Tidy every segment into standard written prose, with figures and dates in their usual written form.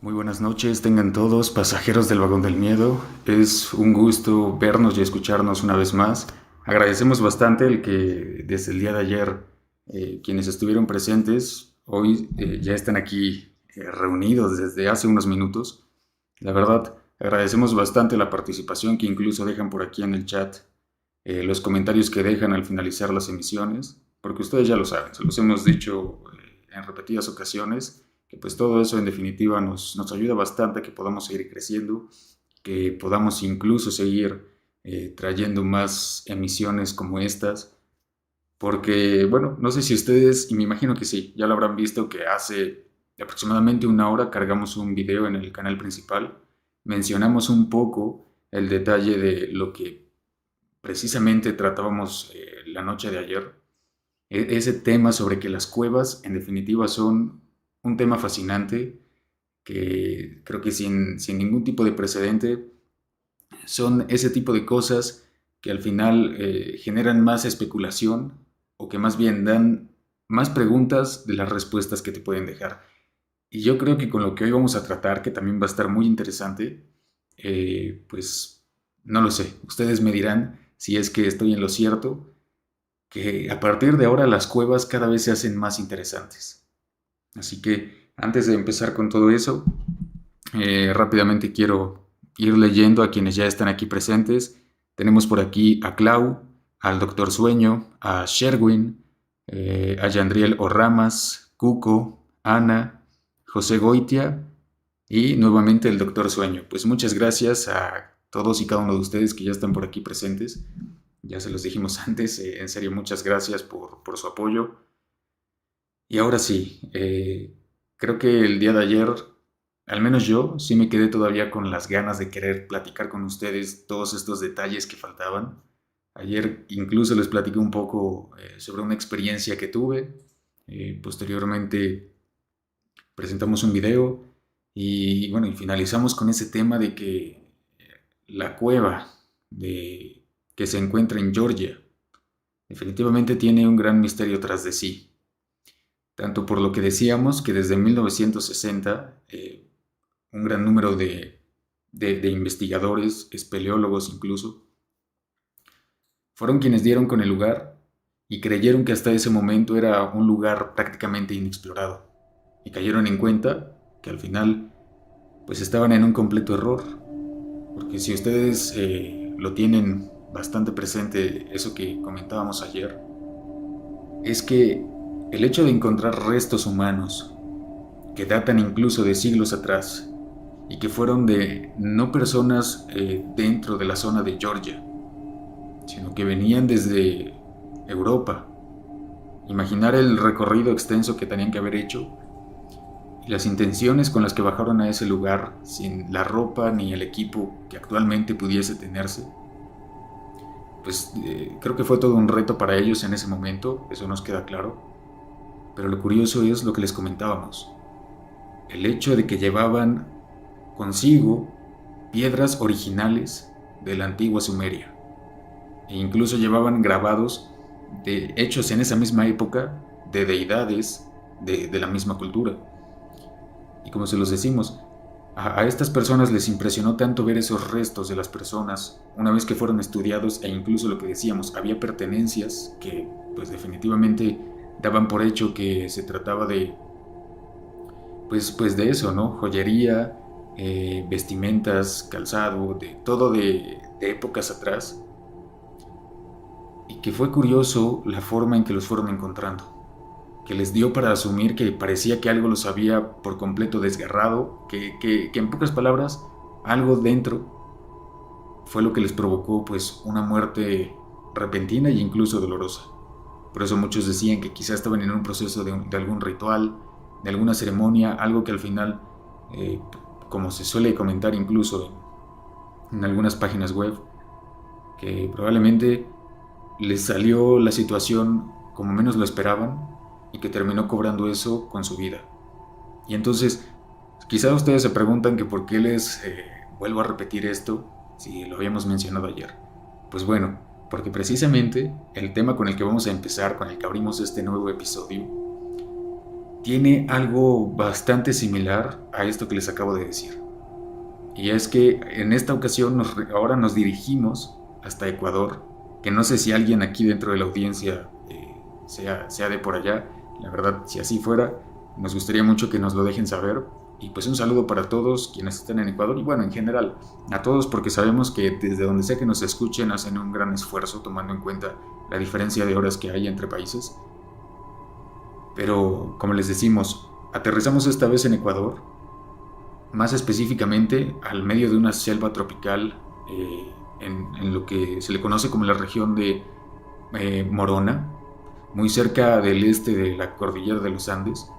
Muy buenas noches, tengan todos, pasajeros del vagón del miedo. Es un gusto vernos y escucharnos una vez más. Agradecemos bastante el que desde el día de ayer quienes estuvieron presentes hoy ya están aquí reunidos desde hace unos minutos. La verdad, agradecemos bastante la participación que incluso dejan por aquí en el chat, los comentarios que dejan al finalizar las emisiones, porque ustedes ya lo saben, se los hemos dicho en repetidas ocasiones que pues todo eso en definitiva nos ayuda bastante a que podamos seguir creciendo, que podamos incluso seguir trayendo más emisiones como estas, porque bueno, no sé si ustedes, y me imagino que sí, ya lo habrán visto que hace aproximadamente una hora cargamos un video en el canal principal, mencionamos un poco el detalle de lo que precisamente tratábamos la noche de ayer, ese tema sobre que las cuevas en definitiva son un tema fascinante que creo que sin ningún tipo de precedente son ese tipo de cosas que al final generan más especulación o que más bien dan más preguntas de las respuestas que te pueden dejar. Y yo creo que con lo que hoy vamos a tratar, que también va a estar muy interesante, pues no lo sé, ustedes me dirán si es que estoy en lo cierto, que a partir de ahora las cuevas cada vez se hacen más interesantes. Así que antes de empezar con todo eso, rápidamente quiero ir leyendo a quienes ya están aquí presentes. Tenemos por aquí a Clau, al Doctor Sueño, a Sherwin, a Yandriel Orramas, Cuco, Ana, José Goitia y nuevamente el Doctor Sueño. Pues muchas gracias a todos y cada uno de ustedes que ya están por aquí presentes. Ya se los dijimos antes, en serio, muchas gracias por su apoyo. Y ahora sí, creo que el día de ayer, al menos yo, sí me quedé todavía con las ganas de querer platicar con ustedes todos estos detalles que faltaban. Ayer incluso les platiqué un poco sobre una experiencia que tuve. Posteriormente presentamos un video y bueno, y finalizamos con ese tema de que la cueva que se encuentra en Georgia definitivamente tiene un gran misterio tras de sí. Tanto por lo que decíamos que desde 1960 un gran número de investigadores, espeleólogos incluso, fueron quienes dieron con el lugar y creyeron que hasta ese momento era un lugar prácticamente inexplorado. Y cayeron en cuenta que al final pues estaban en un completo error. Porque si ustedes lo tienen bastante presente, eso que comentábamos ayer, es que el hecho de encontrar restos humanos que datan incluso de siglos atrás y que fueron de no personas dentro de la zona de Georgia, sino que venían desde Europa. Imaginar el recorrido extenso que tenían que haber hecho y las intenciones con las que bajaron a ese lugar sin la ropa ni el equipo que actualmente pudiese tenerse, pues creo que fue todo un reto para ellos en ese momento, eso nos queda claro. Pero lo curioso es lo que les comentábamos, el hecho de que llevaban consigo piedras originales de la antigua Sumeria e incluso llevaban grabados de hechos en esa misma época de deidades de la misma cultura. Y como se los decimos, a estas personas les impresionó tanto ver esos restos de las personas una vez que fueron estudiados e incluso lo que decíamos, había pertenencias que pues definitivamente daban por hecho que se trataba de pues de eso, ¿no? Joyería, vestimentas, calzado, de todo de épocas atrás. Y que fue curioso la forma en que los fueron encontrando, que les dio para asumir que parecía que algo los había por completo desgarrado, que en pocas palabras, algo dentro fue lo que les provocó pues una muerte repentina e incluso dolorosa. Por eso muchos decían que quizás estaban en un proceso de algún ritual, de alguna ceremonia, algo que al final, eh, como se suele comentar incluso en algunas páginas web, que probablemente les salió la situación como menos lo esperaban y que terminó cobrando eso con su vida. Y entonces, quizás ustedes se preguntan que por qué les vuelvo a repetir esto si lo habíamos mencionado ayer. Pues bueno, porque precisamente el tema con el que vamos a empezar, con el que abrimos este nuevo episodio, tiene algo bastante similar a esto que les acabo de decir. Y es que en esta ocasión ahora nos dirigimos hasta Ecuador, que no sé si alguien aquí dentro de la audiencia sea de por allá. La verdad, si así fuera, nos gustaría mucho que nos lo dejen saber. Y pues un saludo para todos quienes están en Ecuador y bueno, en general, a todos, porque sabemos que desde donde sea que nos escuchen hacen un gran esfuerzo tomando en cuenta la diferencia de horas que hay entre países. Pero como les decimos, aterrizamos esta vez en Ecuador, más específicamente al medio de una selva tropical, en lo que se le conoce como la región de Morona, muy cerca del este de la cordillera de los Andes.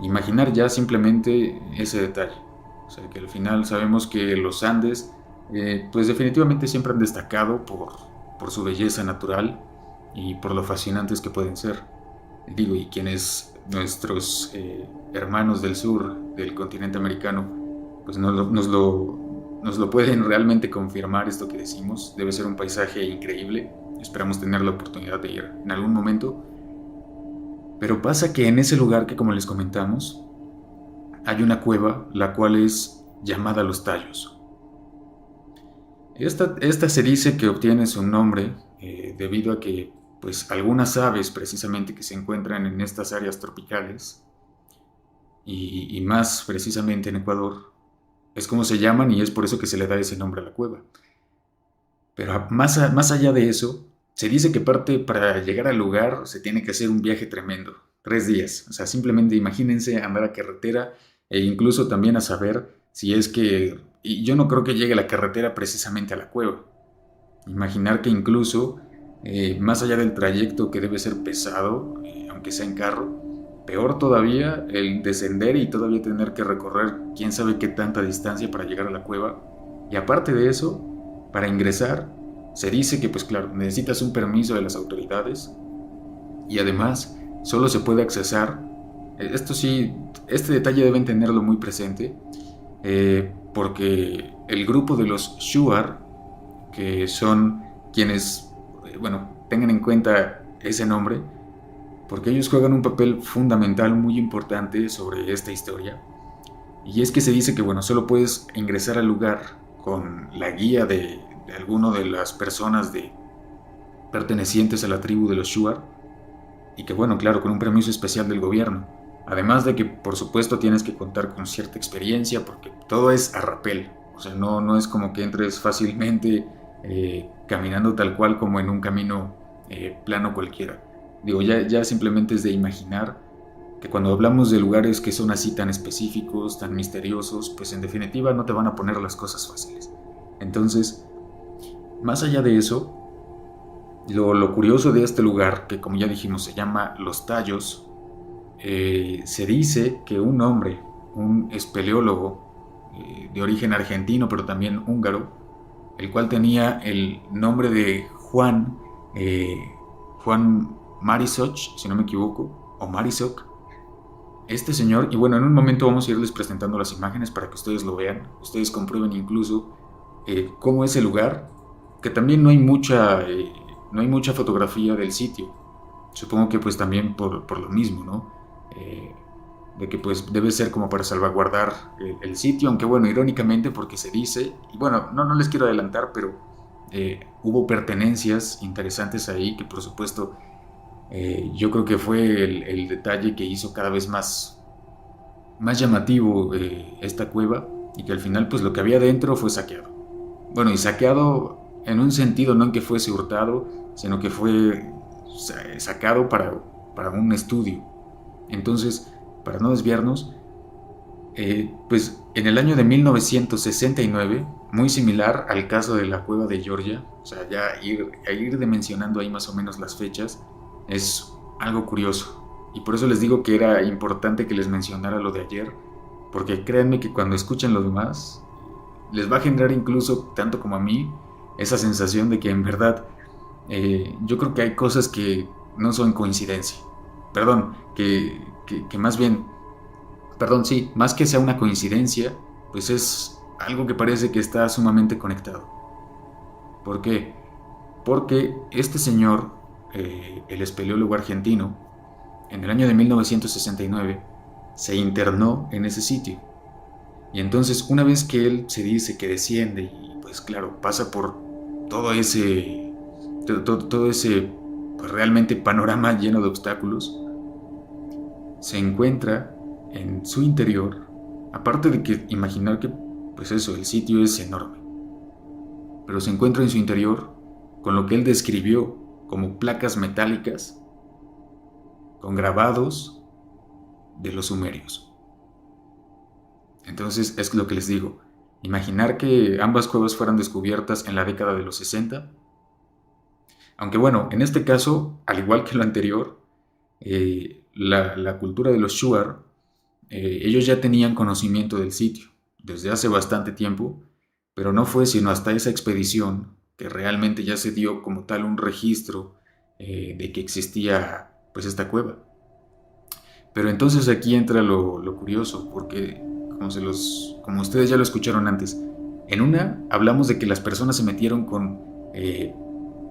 Imaginar ya simplemente ese detalle, o sea que al final sabemos que los Andes pues definitivamente siempre han destacado por su belleza natural y por lo fascinantes que pueden ser. Digo, y quienes nuestros hermanos del sur del continente americano pues nos lo pueden realmente confirmar esto que decimos. Debe ser un paisaje increíble, esperamos tener la oportunidad de ir en algún momento. Pero pasa que en ese lugar que, como les comentamos, hay una cueva la cual es llamada Los Tallos. Esta se dice que obtiene su nombre debido a que pues algunas aves precisamente que se encuentran en estas áreas tropicales y más precisamente en Ecuador es como se llaman y es por eso que se le da ese nombre a la cueva. Pero más allá de eso, se dice que para llegar al lugar se tiene que hacer un viaje tremendo, 3 días. O sea, simplemente imagínense andar a carretera e incluso también a saber si es que... Y yo no creo que llegue la carretera precisamente a la cueva. Imaginar que incluso, más allá del trayecto que debe ser pesado, aunque sea en carro, peor todavía el descender y todavía tener que recorrer quién sabe qué tanta distancia para llegar a la cueva. Y aparte de eso, para ingresar, se dice que pues claro, necesitas un permiso de las autoridades y además solo se puede accesar, esto sí, este detalle deben tenerlo muy presente, porque el grupo de los Shuar, que son quienes, bueno, tengan en cuenta ese nombre, porque ellos juegan un papel fundamental muy importante sobre esta historia. Y es que se dice que, bueno, solo puedes ingresar al lugar con la guía de alguno de las personas pertenecientes a la tribu de los Shuar, y que, bueno, claro, con un permiso especial del gobierno. Además de que, por supuesto, tienes que contar con cierta experiencia, porque todo es a rapel. O sea, no es como que entres fácilmente caminando tal cual como en un camino plano cualquiera. Digo, ya simplemente es de imaginar que cuando hablamos de lugares que son así tan específicos, tan misteriosos, pues en definitiva no te van a poner las cosas fáciles. Entonces, más allá de eso, lo curioso de este lugar, que como ya dijimos se llama Los Tallos, se dice que un hombre, un espeleólogo de origen argentino pero también húngaro, el cual tenía el nombre de eh, Juan Marisoch, si no me equivoco, o Marisoc, este señor, y bueno, en un momento vamos a irles presentando las imágenes para que ustedes lo vean, ustedes comprueben incluso cómo es el lugar, que también no hay mucha fotografía del sitio. Supongo que pues también por lo mismo, ¿no? De que pues debe ser como para salvaguardar el sitio, aunque bueno, irónicamente porque se dice, y bueno, no les quiero adelantar, pero hubo pertenencias interesantes ahí que por supuesto yo creo que fue el detalle que hizo cada vez más llamativo esta cueva y que al final pues lo que había dentro fue saqueado. Bueno, y saqueado en un sentido no en que fuese hurtado, sino que fue sacado para un estudio. Entonces, para no desviarnos, pues en el año de 1969, muy similar al caso de la cueva de Georgia, o sea, ya ir dimensionando ahí más o menos las fechas, es algo curioso. Y por eso les digo que era importante que les mencionara lo de ayer, porque créanme que cuando escuchen lo demás, les va a generar incluso, tanto como a mí, esa sensación de que en verdad yo creo que hay cosas que no son coincidencia. Perdón, que más bien, perdón, sí, más que sea una coincidencia, pues es algo que parece que está sumamente conectado. ¿Por qué? Porque este señor, el espeleólogo argentino, en el año de 1969, se internó en ese sitio. Y entonces, una vez que él se dice que desciende y pues claro, pasa por todo ese, todo ese pues, realmente panorama lleno de obstáculos, se encuentra en su interior, aparte de que imaginar que pues eso, el sitio es enorme, pero se encuentra en su interior con lo que él describió como placas metálicas con grabados de los sumerios. Entonces es lo que les digo, imaginar que ambas cuevas fueran descubiertas en la década de los 60, aunque bueno, en este caso, al igual que lo anterior, la cultura de los Shuar, ellos ya tenían conocimiento del sitio desde hace bastante tiempo, pero no fue sino hasta esa expedición que realmente ya se dio como tal un registro de que existía pues esta cueva. Pero entonces aquí entra lo curioso, porque como ustedes ya lo escucharon antes, en una hablamos de que las personas se metieron con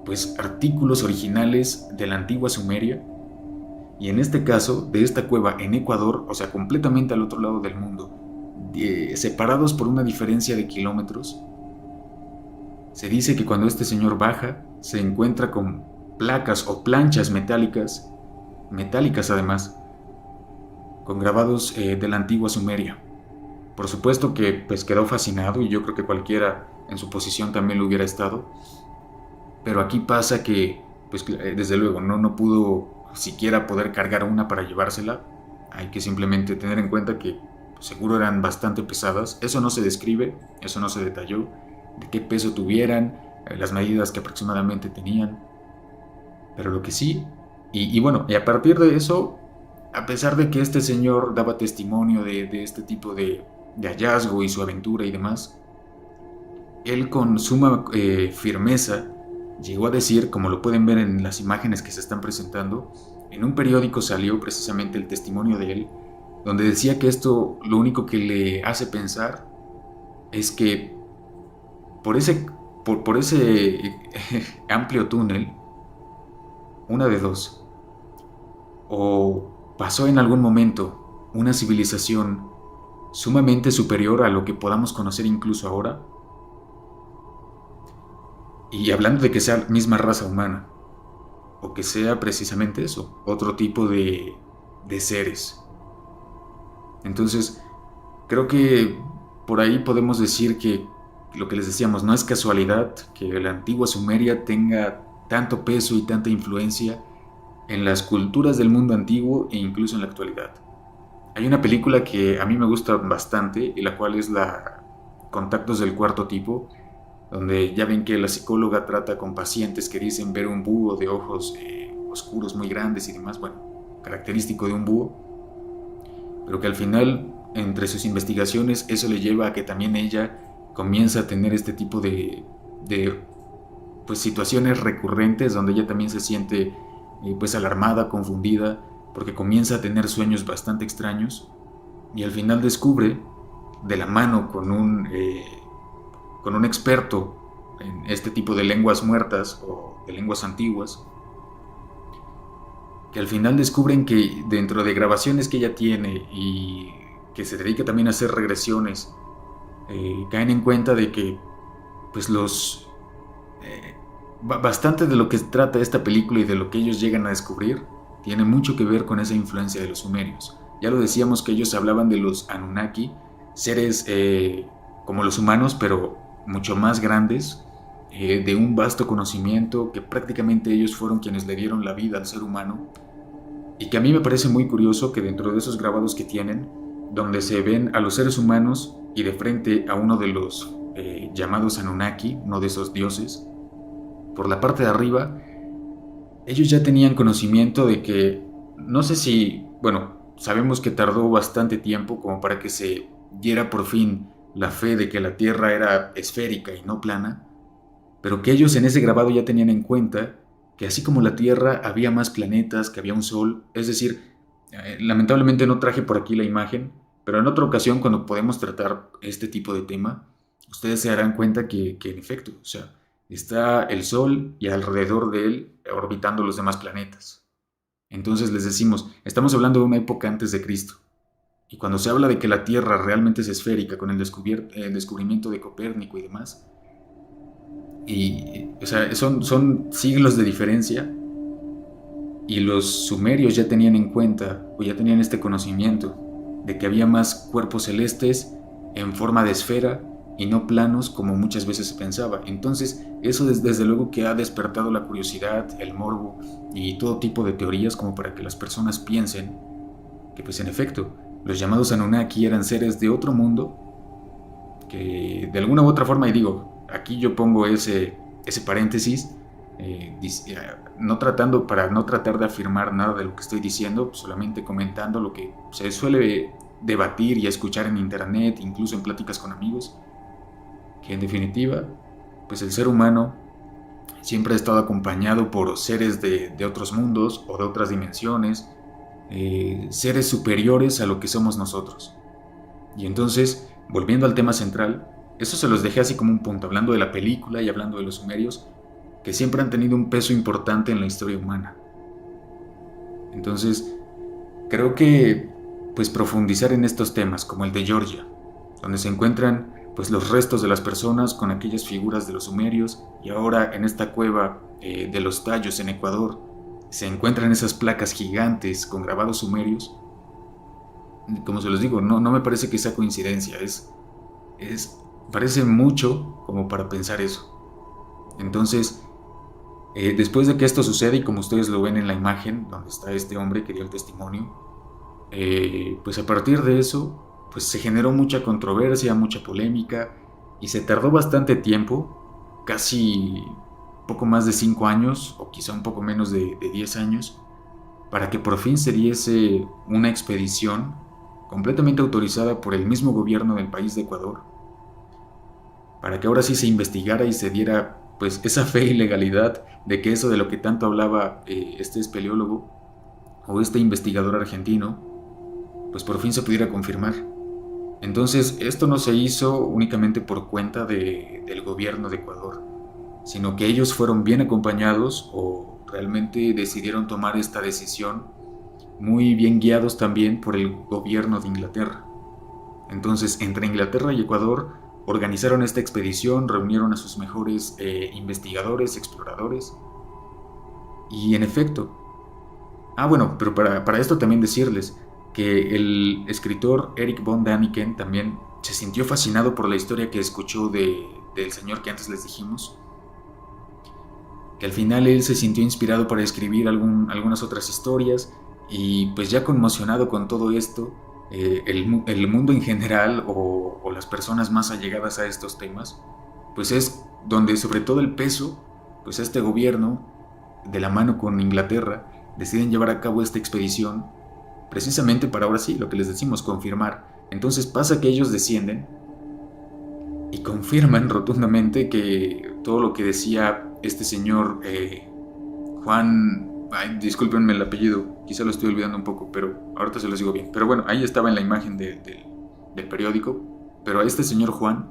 pues artículos originales de la antigua Sumeria, y en este caso de esta cueva en Ecuador, o sea, completamente al otro lado del mundo, separados por una diferencia de kilómetros. Se dice que cuando este señor baja, se encuentra con placas o planchas metálicas además, con grabados de la antigua Sumeria. Por supuesto que pues quedó fascinado y yo creo que cualquiera en su posición también lo hubiera estado. Pero aquí pasa que, pues desde luego, no pudo siquiera poder cargar una para llevársela. Hay que simplemente tener en cuenta que pues, seguro eran bastante pesadas. Eso no se describe, eso no se detalló, de qué peso tuvieran, las medidas que aproximadamente tenían. Pero lo que sí, y bueno, y a partir de eso, a pesar de que este señor daba testimonio de este tipo de hallazgo y su aventura y demás, él con suma firmeza llegó a decir, como lo pueden ver en las imágenes que se están presentando, en un periódico salió precisamente el testimonio de él, donde decía que esto lo único que le hace pensar es que por ese amplio túnel, una de dos, o pasó en algún momento una civilización sumamente superior a lo que podamos conocer incluso ahora, y hablando de que sea misma raza humana, o que sea precisamente eso, otro tipo de seres. Entonces, creo que por ahí podemos decir que lo que les decíamos, no es casualidad que la antigua Sumeria tenga tanto peso y tanta influencia en las culturas del mundo antiguo e incluso en la actualidad. Hay una película que a mí me gusta bastante y la cual es la Contactos del Cuarto Tipo, donde ya ven que la psicóloga trata con pacientes que dicen ver un búho de ojos oscuros muy grandes y demás, bueno, característico de un búho, pero que al final, entre sus investigaciones, eso le lleva a que también ella comienza a tener este tipo de pues, situaciones recurrentes donde ella también se siente pues alarmada, confundida, porque comienza a tener sueños bastante extraños y al final descubre, de la mano con un experto en este tipo de lenguas muertas o de lenguas antiguas, que al final descubren que dentro de grabaciones que ella tiene y que se dedica también a hacer regresiones, caen en cuenta de que pues eh, bastante de lo que trata esta película y de lo que ellos llegan a descubrir tiene mucho que ver con esa influencia de los sumerios. Ya lo decíamos que ellos hablaban de los Anunnaki, seres como los humanos, pero mucho más grandes, de un vasto conocimiento, que prácticamente ellos fueron quienes le dieron la vida al ser humano, y que a mí me parece muy curioso que dentro de esos grabados que tienen, donde se ven a los seres humanos y de frente a uno de los llamados Anunnaki, uno de esos dioses, por la parte de arriba, ellos ya tenían conocimiento de que, no sé si, bueno, sabemos que tardó bastante tiempo como para que se diera por fin la fe de que la Tierra era esférica y no plana, pero que ellos en ese grabado ya tenían en cuenta que así como la Tierra había más planetas, que había un Sol, es decir, lamentablemente no traje por aquí la imagen, pero en otra ocasión cuando podemos tratar este tipo de tema, ustedes se darán cuenta que en efecto, o sea, está el Sol y alrededor de él orbitando los demás planetas. Entonces les decimos, estamos hablando de una época antes de Cristo. Y cuando se habla de que la Tierra realmente es esférica con el descubrimiento de Copérnico y demás, o sea, son siglos de diferencia, y los sumerios ya tenían en cuenta, o ya tenían este conocimiento, de que había más cuerpos celestes en forma de esfera y no planos como muchas veces se pensaba. Entonces, eso desde luego que ha despertado la curiosidad, el morbo y todo tipo de teorías como para que las personas piensen que, pues en efecto, los llamados Anunnaki eran seres de otro mundo que de alguna u otra forma, y digo, aquí yo pongo ese paréntesis, no tratando, para no tratar de afirmar nada de lo que estoy diciendo, solamente comentando lo que se suele debatir y escuchar en internet, incluso en pláticas con amigos, que en definitiva, pues el ser humano siempre ha estado acompañado por seres de otros mundos o de otras dimensiones, seres superiores a lo que somos nosotros. Y entonces, volviendo al tema central, eso se los dejé así como un punto, hablando de la película y hablando de los sumerios, que siempre han tenido un peso importante en la historia humana. Entonces, creo que pues profundizar en estos temas, como el de Georgia, donde se encuentran pues los restos de las personas con aquellas figuras de los sumerios, y ahora en esta cueva de los Tallos en Ecuador se encuentran esas placas gigantes con grabados sumerios. Como se los digo, no me parece que sea coincidencia, parece mucho como para pensar eso. Entonces, después de que esto sucede, y como ustedes lo ven en la imagen donde está este hombre que dio el testimonio, pues a partir de eso pues se generó mucha controversia, mucha polémica, y se tardó bastante tiempo, casi poco más de 5 años, o quizá un poco menos de 10 años, para que por fin se diese una expedición completamente autorizada por el mismo gobierno del país de Ecuador, para que ahora sí se investigara y se diera pues esa fe y legalidad de que eso de lo que tanto hablaba este espeleólogo o este investigador argentino, pues por fin se pudiera confirmar. Entonces, esto no se hizo únicamente por cuenta del gobierno de Ecuador, sino que ellos fueron bien acompañados, o realmente decidieron tomar esta decisión muy bien guiados también por el gobierno de Inglaterra. Entonces, entre Inglaterra y Ecuador organizaron esta expedición, reunieron a sus mejores investigadores, exploradores, y en efecto, bueno, pero para esto también decirles que el escritor Eric von Däniken también se sintió fascinado por la historia que escuchó del señor que antes les dijimos, que al final él se sintió inspirado para escribir algunas otras historias, y pues ya conmocionado con todo esto, el mundo en general o las personas más allegadas a estos temas, pues es donde sobre todo el peso, pues este gobierno, de la mano con Inglaterra, deciden llevar a cabo esta expedición, precisamente para ahora sí, lo que les decimos, confirmar. Entonces pasa que ellos descienden y confirman rotundamente que todo lo que decía este señor Juan, discúlpenme el apellido, quizá lo estoy olvidando un poco, pero ahorita se los digo bien. Pero bueno, ahí estaba en la imagen del periódico, pero a este señor Juan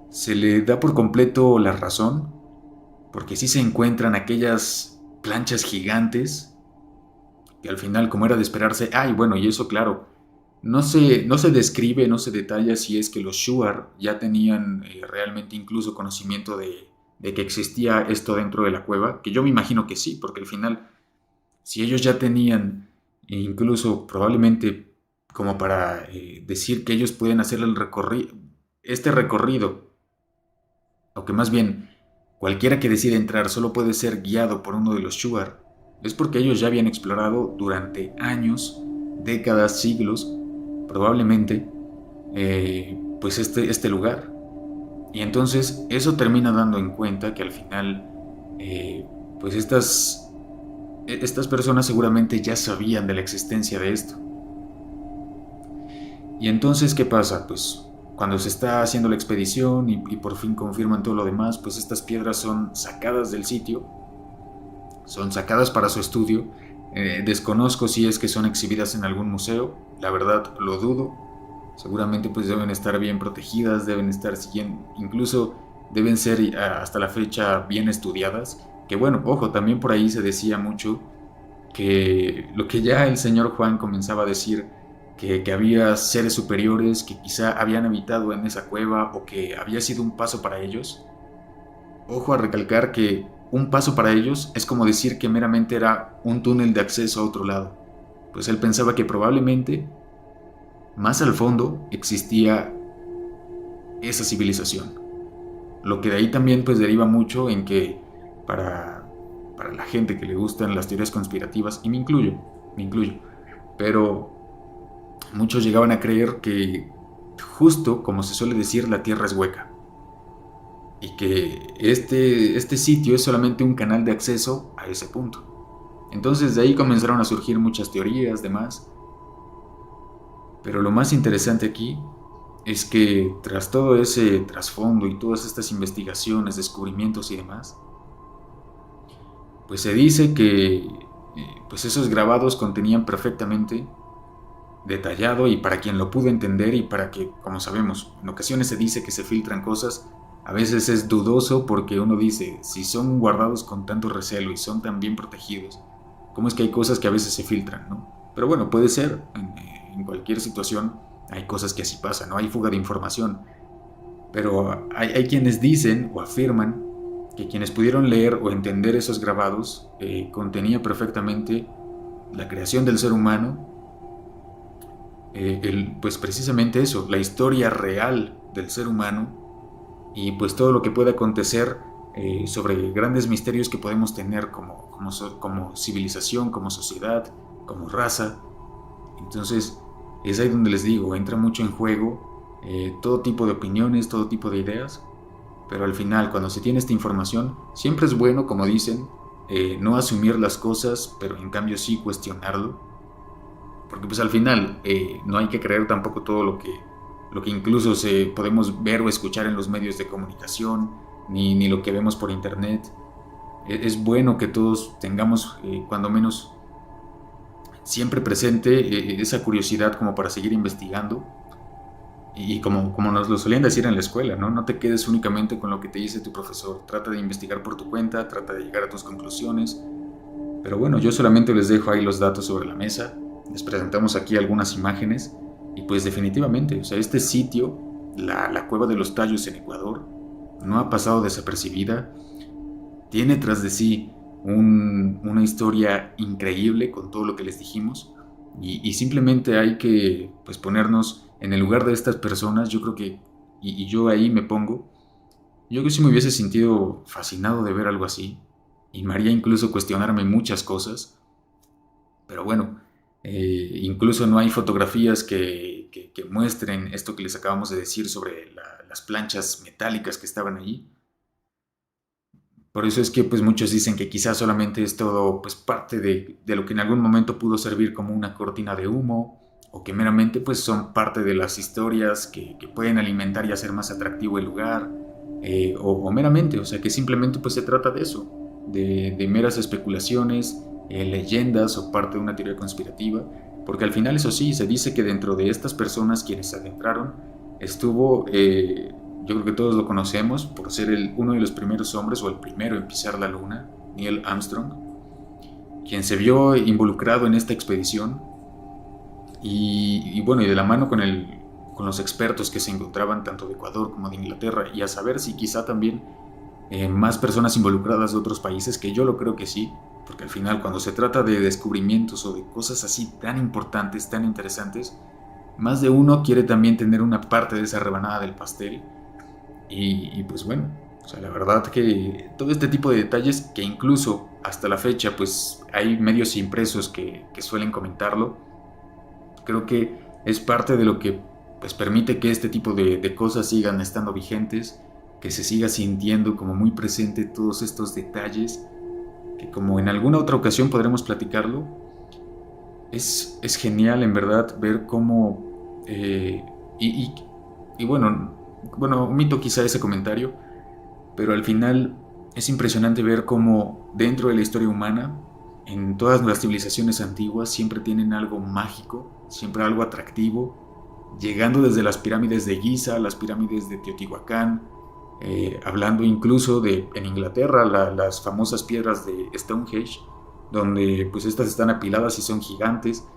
se le da por completo la razón, porque sí se encuentran aquellas planchas gigantes que al final, como era de esperarse, y bueno, y eso claro, no se describe, no se detalla si es que los Shuar ya tenían realmente incluso conocimiento de que existía esto dentro de la cueva, que yo me imagino que sí, porque al final, si ellos ya tenían incluso probablemente como para decir que ellos pueden hacer este recorrido, o que más bien cualquiera que decida entrar solo puede ser guiado por uno de los Shuar, es porque ellos ya habían explorado durante años, décadas, siglos, probablemente, pues este lugar. Y entonces eso termina dando en cuenta que al final, pues estas personas seguramente ya sabían de la existencia de esto. Y entonces, ¿qué pasa? Pues cuando se está haciendo la expedición y por fin confirman todo lo demás, pues estas piedras son sacadas del sitio, son sacadas para su estudio. Desconozco si es que son exhibidas en algún museo, la verdad lo dudo. Seguramente pues deben estar bien protegidas, deben estar incluso deben ser hasta la fecha bien estudiadas. Que bueno, ojo, también por ahí se decía mucho que lo que ya el señor Juan comenzaba a decir, que había seres superiores que quizá habían habitado en esa cueva o que había sido un paso para ellos. Ojo a recalcar que un paso para ellos es como decir que meramente era un túnel de acceso a otro lado, pues él pensaba que probablemente más al fondo existía esa civilización. Lo que de ahí también pues deriva mucho en que para la gente que le gustan las teorías conspirativas, y me incluyo, pero muchos llegaban a creer que justo como se suele decir la Tierra es hueca y que este sitio es solamente un canal de acceso a ese punto. Entonces de ahí comenzaron a surgir muchas teorías, demás, pero lo más interesante aquí es que tras todo ese trasfondo y todas estas investigaciones, descubrimientos y demás, pues se dice que pues esos grabados contenían perfectamente detallado, y para quien lo pudo entender y para que, como sabemos, en ocasiones se dice que se filtran cosas, a veces es dudoso porque uno dice, si son guardados con tanto recelo y son tan bien protegidos, ¿cómo es que hay cosas que a veces se filtran, no? Pero bueno, puede ser, en cualquier situación hay cosas que así pasan, ¿no? Hay fuga de información, pero hay quienes dicen o afirman que quienes pudieron leer o entender esos grabados contenía perfectamente la creación del ser humano, pues precisamente eso, la historia real del ser humano y pues todo lo que puede acontecer sobre grandes misterios que podemos tener como civilización, como sociedad, como raza. Entonces es ahí donde les digo, entra mucho en juego todo tipo de opiniones, todo tipo de ideas, pero al final cuando se tiene esta información siempre es bueno, como dicen, no asumir las cosas, pero en cambio sí cuestionarlo, porque pues al final no hay que creer tampoco todo lo que incluso podemos ver o escuchar en los medios de comunicación, ni lo que vemos por internet. Es bueno que todos tengamos cuando menos siempre presente esa curiosidad como para seguir investigando, y como nos lo solían decir en la escuela, ¿no? No te quedes únicamente con lo que te dice tu profesor, trata de investigar por tu cuenta, trata de llegar a tus conclusiones. Pero bueno, yo solamente les dejo ahí los datos sobre la mesa, les presentamos aquí algunas imágenes y pues definitivamente, o sea, este sitio, la Cueva de los Tallos en Ecuador, no ha pasado desapercibida, tiene tras de sí una historia increíble con todo lo que les dijimos, y simplemente hay que pues ponernos en el lugar de estas personas. Yo creo que, y yo ahí me pongo, yo creo que sí me hubiese sentido fascinado de ver algo así, y me haría incluso cuestionarme muchas cosas. Pero bueno, incluso no hay fotografías que muestren esto que les acabamos de decir sobre las planchas metálicas que estaban allí. Por eso es que pues muchos dicen que quizás solamente es todo pues parte de lo que en algún momento pudo servir como una cortina de humo, o que meramente pues son parte de las historias que pueden alimentar y hacer más atractivo el lugar, o meramente, o sea que simplemente pues se trata de eso, de meras especulaciones, leyendas o parte de una teoría conspirativa, porque al final eso sí, se dice que dentro de estas personas quienes se adentraron estuvo, yo creo que todos lo conocemos por ser uno de los primeros hombres o el primero en pisar la luna, Neil Armstrong, quien se vio involucrado en esta expedición y bueno, y de la mano con los expertos que se encontraban tanto de Ecuador como de Inglaterra, y a saber si quizá también más personas involucradas de otros países, que yo lo creo que sí, porque al final cuando se trata de descubrimientos o de cosas así tan importantes, tan interesantes, más de uno quiere también tener una parte de esa rebanada del pastel. Y pues bueno, o sea, la verdad que todo este tipo de detalles que incluso hasta la fecha pues hay medios impresos que suelen comentarlo, creo que es parte de lo que pues permite que este tipo de cosas sigan estando vigentes, que se siga sintiendo como muy presente todos estos detalles, que como en alguna otra ocasión podremos platicarlo, es genial en verdad ver cómo, y bueno, omito quizá ese comentario, pero al final es impresionante ver cómo dentro de la historia humana, en todas las civilizaciones antiguas, siempre tienen algo mágico, siempre algo atractivo, llegando desde las pirámides de Giza, las pirámides de Teotihuacán, hablando incluso en Inglaterra, las famosas piedras de Stonehenge, donde pues estas están apiladas y son gigantes.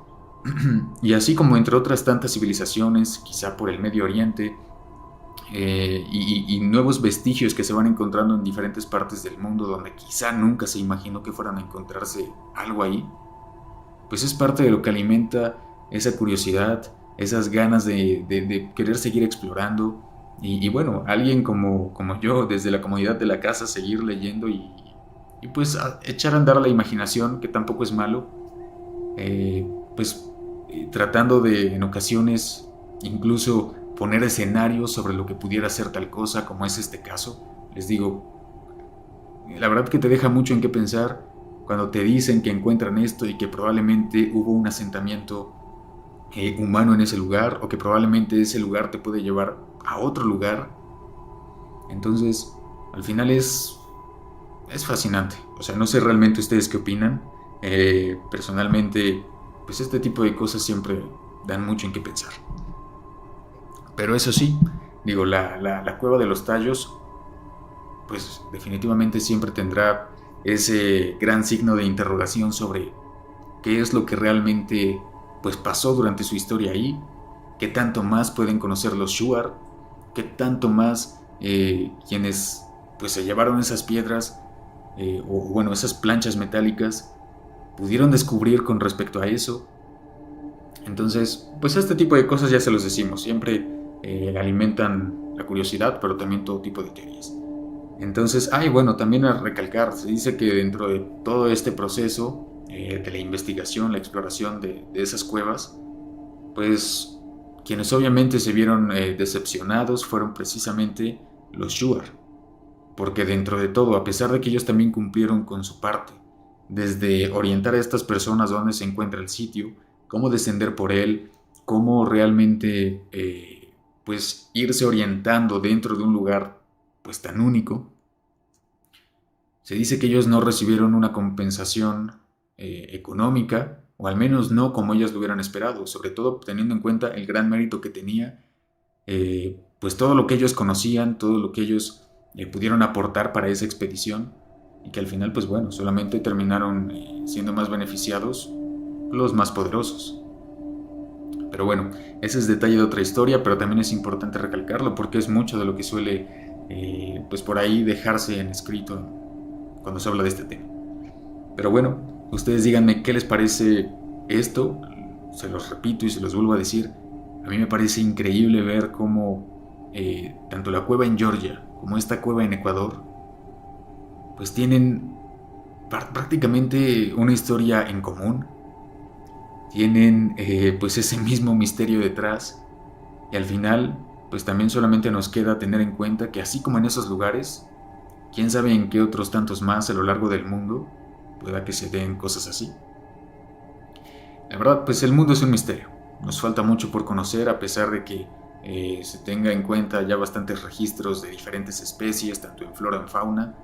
Y así como entre otras tantas civilizaciones, quizá por el Medio Oriente, y nuevos vestigios que se van encontrando en diferentes partes del mundo donde quizá nunca se imaginó que fueran a encontrarse algo ahí, pues es parte de lo que alimenta esa curiosidad, esas ganas de querer seguir explorando. Y bueno, alguien como yo, desde la comodidad de la casa, seguir leyendo y pues echar a andar la imaginación, que tampoco es malo, eh, pues tratando de en ocasiones incluso poner escenarios sobre lo que pudiera ser tal cosa, como es este caso. Les digo, la verdad que te deja mucho en qué pensar cuando te dicen que encuentran esto y que probablemente hubo un asentamiento humano en ese lugar, o que probablemente ese lugar te puede llevar a otro lugar. Entonces, al final es fascinante. O sea, no sé realmente ustedes qué opinan. Personalmente, pues este tipo de cosas siempre dan mucho en qué pensar. Pero eso sí, digo, la cueva de los tallos, pues definitivamente siempre tendrá ese gran signo de interrogación sobre qué es lo que realmente pues pasó durante su historia ahí, qué tanto más pueden conocer los Shuar, qué tanto más quienes pues se llevaron esas piedras, o bueno, esas planchas metálicas, pudieron descubrir con respecto a eso. Entonces, pues este tipo de cosas ya se los decimos, siempre alimentan la curiosidad, pero también todo tipo de teorías. Entonces, bueno, también a recalcar, se dice que dentro de todo este proceso de la investigación, la exploración de esas cuevas, pues quienes obviamente se vieron decepcionados fueron precisamente los Shuar, porque dentro de todo, a pesar de que ellos también cumplieron con su parte, desde orientar a estas personas dónde se encuentra el sitio, cómo descender por él, cómo realmente pues irse orientando dentro de un lugar pues tan único, se dice que ellos no recibieron una compensación económica, o al menos no como ellas lo hubieran esperado, sobre todo teniendo en cuenta el gran mérito que tenía, pues todo lo que ellos conocían, todo lo que ellos pudieron aportar para esa expedición, y que al final, pues bueno, solamente terminaron siendo más beneficiados los más poderosos. Pero bueno, ese es detalle de otra historia, pero también es importante recalcarlo porque es mucho de lo que suele, pues por ahí dejarse en escrito cuando se habla de este tema. Pero bueno, ustedes díganme qué les parece esto. Se los repito y se los vuelvo a decir. A mí me parece increíble ver cómo tanto la cueva en Georgia como esta cueva en Ecuador, pues tienen prácticamente una historia en común. Tienen pues ese mismo misterio detrás. Y al final, pues también solamente nos queda tener en cuenta que así como en esos lugares, quién sabe en qué otros tantos más a lo largo del mundo pueda que se den cosas así. La verdad, pues el mundo es un misterio. Nos falta mucho por conocer a pesar de que se tenga en cuenta ya bastantes registros de diferentes especies, tanto en flora como en fauna.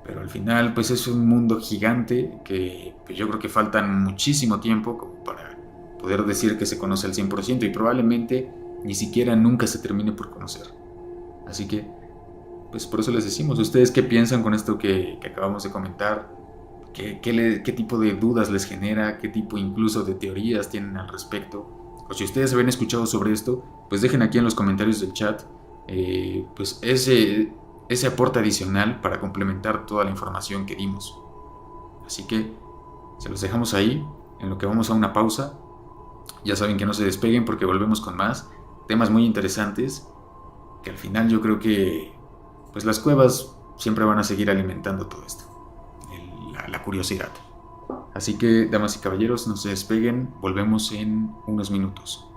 Pero al final, pues es un mundo gigante que pues yo creo que faltan muchísimo tiempo como para poder decir que se conoce al 100% y probablemente ni siquiera nunca se termine por conocer. Así que, pues por eso les decimos, ¿ustedes qué piensan con esto que acabamos de comentar? ¿Qué tipo de dudas les genera? ¿Qué tipo incluso de teorías tienen al respecto? O si ustedes habían escuchado sobre esto, pues dejen aquí en los comentarios del chat pues ese aporte adicional para complementar toda la información que dimos. Así que se los dejamos ahí, en lo que vamos a una pausa. Ya saben que no se despeguen porque volvemos con más temas muy interesantes que al final yo creo que pues las cuevas siempre van a seguir alimentando todo esto, la curiosidad. Así que, damas y caballeros, no se despeguen, volvemos en unos minutos.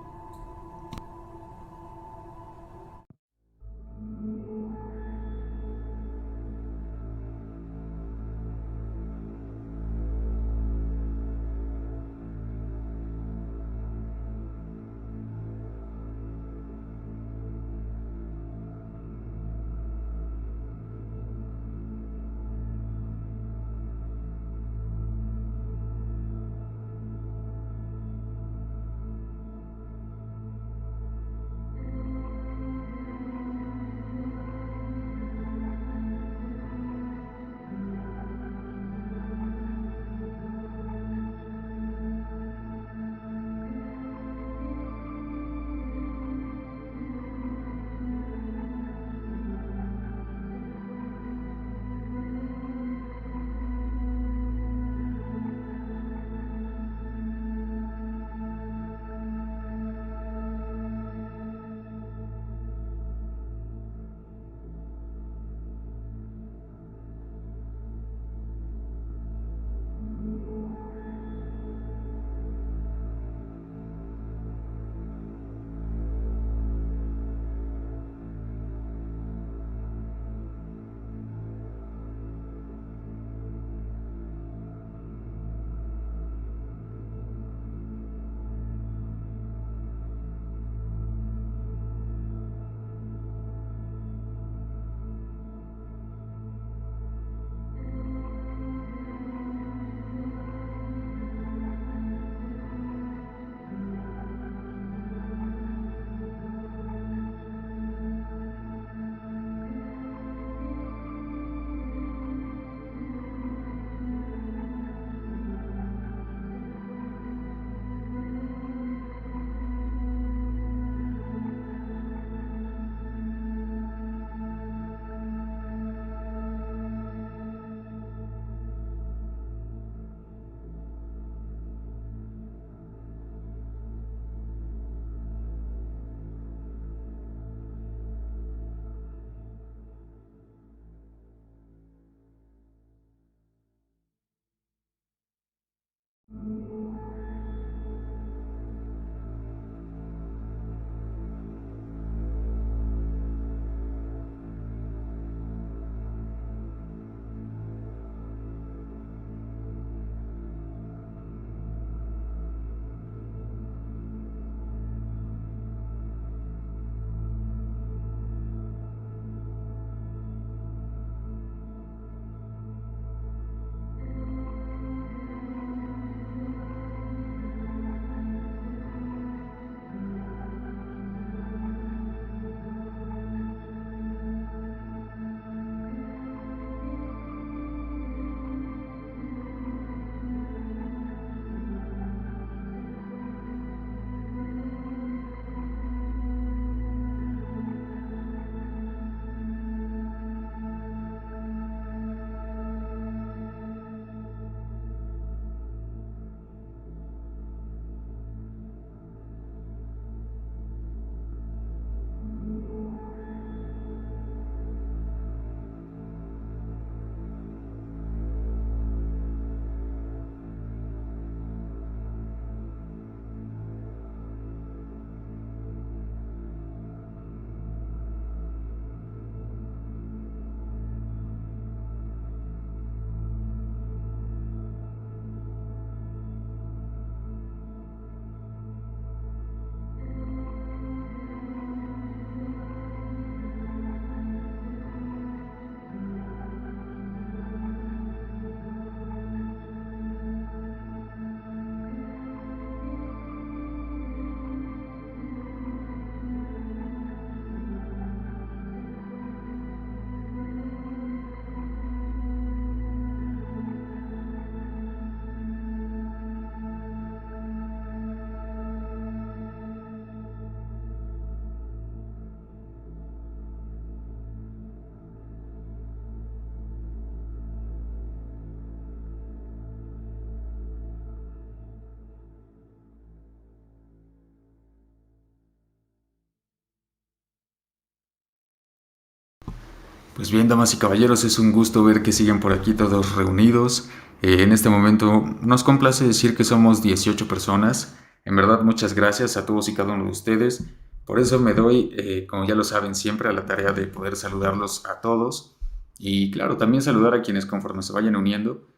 Pues bien, damas y caballeros, es un gusto ver que siguen por aquí todos reunidos. En este momento nos complace decir que somos 18 personas. En verdad, muchas gracias a todos y cada uno de ustedes. Por eso me doy, como ya lo saben, siempre a la tarea de poder saludarlos a todos. Y claro, también saludar a quienes conforme se vayan uniendo,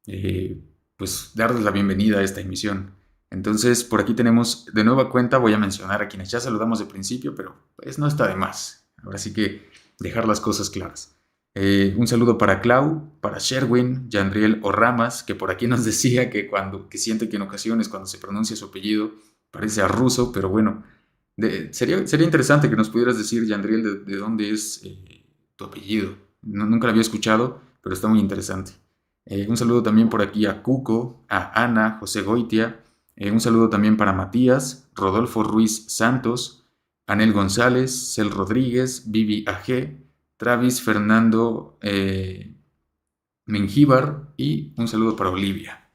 eh, pues darles la bienvenida a esta emisión. Entonces, por aquí tenemos de nueva cuenta, voy a mencionar a quienes ya saludamos de principio, pero pues no está de más. Ahora sí que dejar las cosas claras. Un saludo para Clau, para Sherwin, Yandriel o Ramas, que por aquí nos decía que siente que en ocasiones cuando se pronuncia su apellido parece a ruso, pero bueno, sería interesante que nos pudieras decir, Yandriel, de dónde es tu apellido. Nunca lo había escuchado, pero está muy interesante. Un saludo también por aquí a Cuco, a Ana, José Goitia. Un saludo también para Matías, Rodolfo Ruiz Santos, Anel González, Cel Rodríguez, Vivi AG, Travis Fernando Mengíbar y un saludo para Olivia.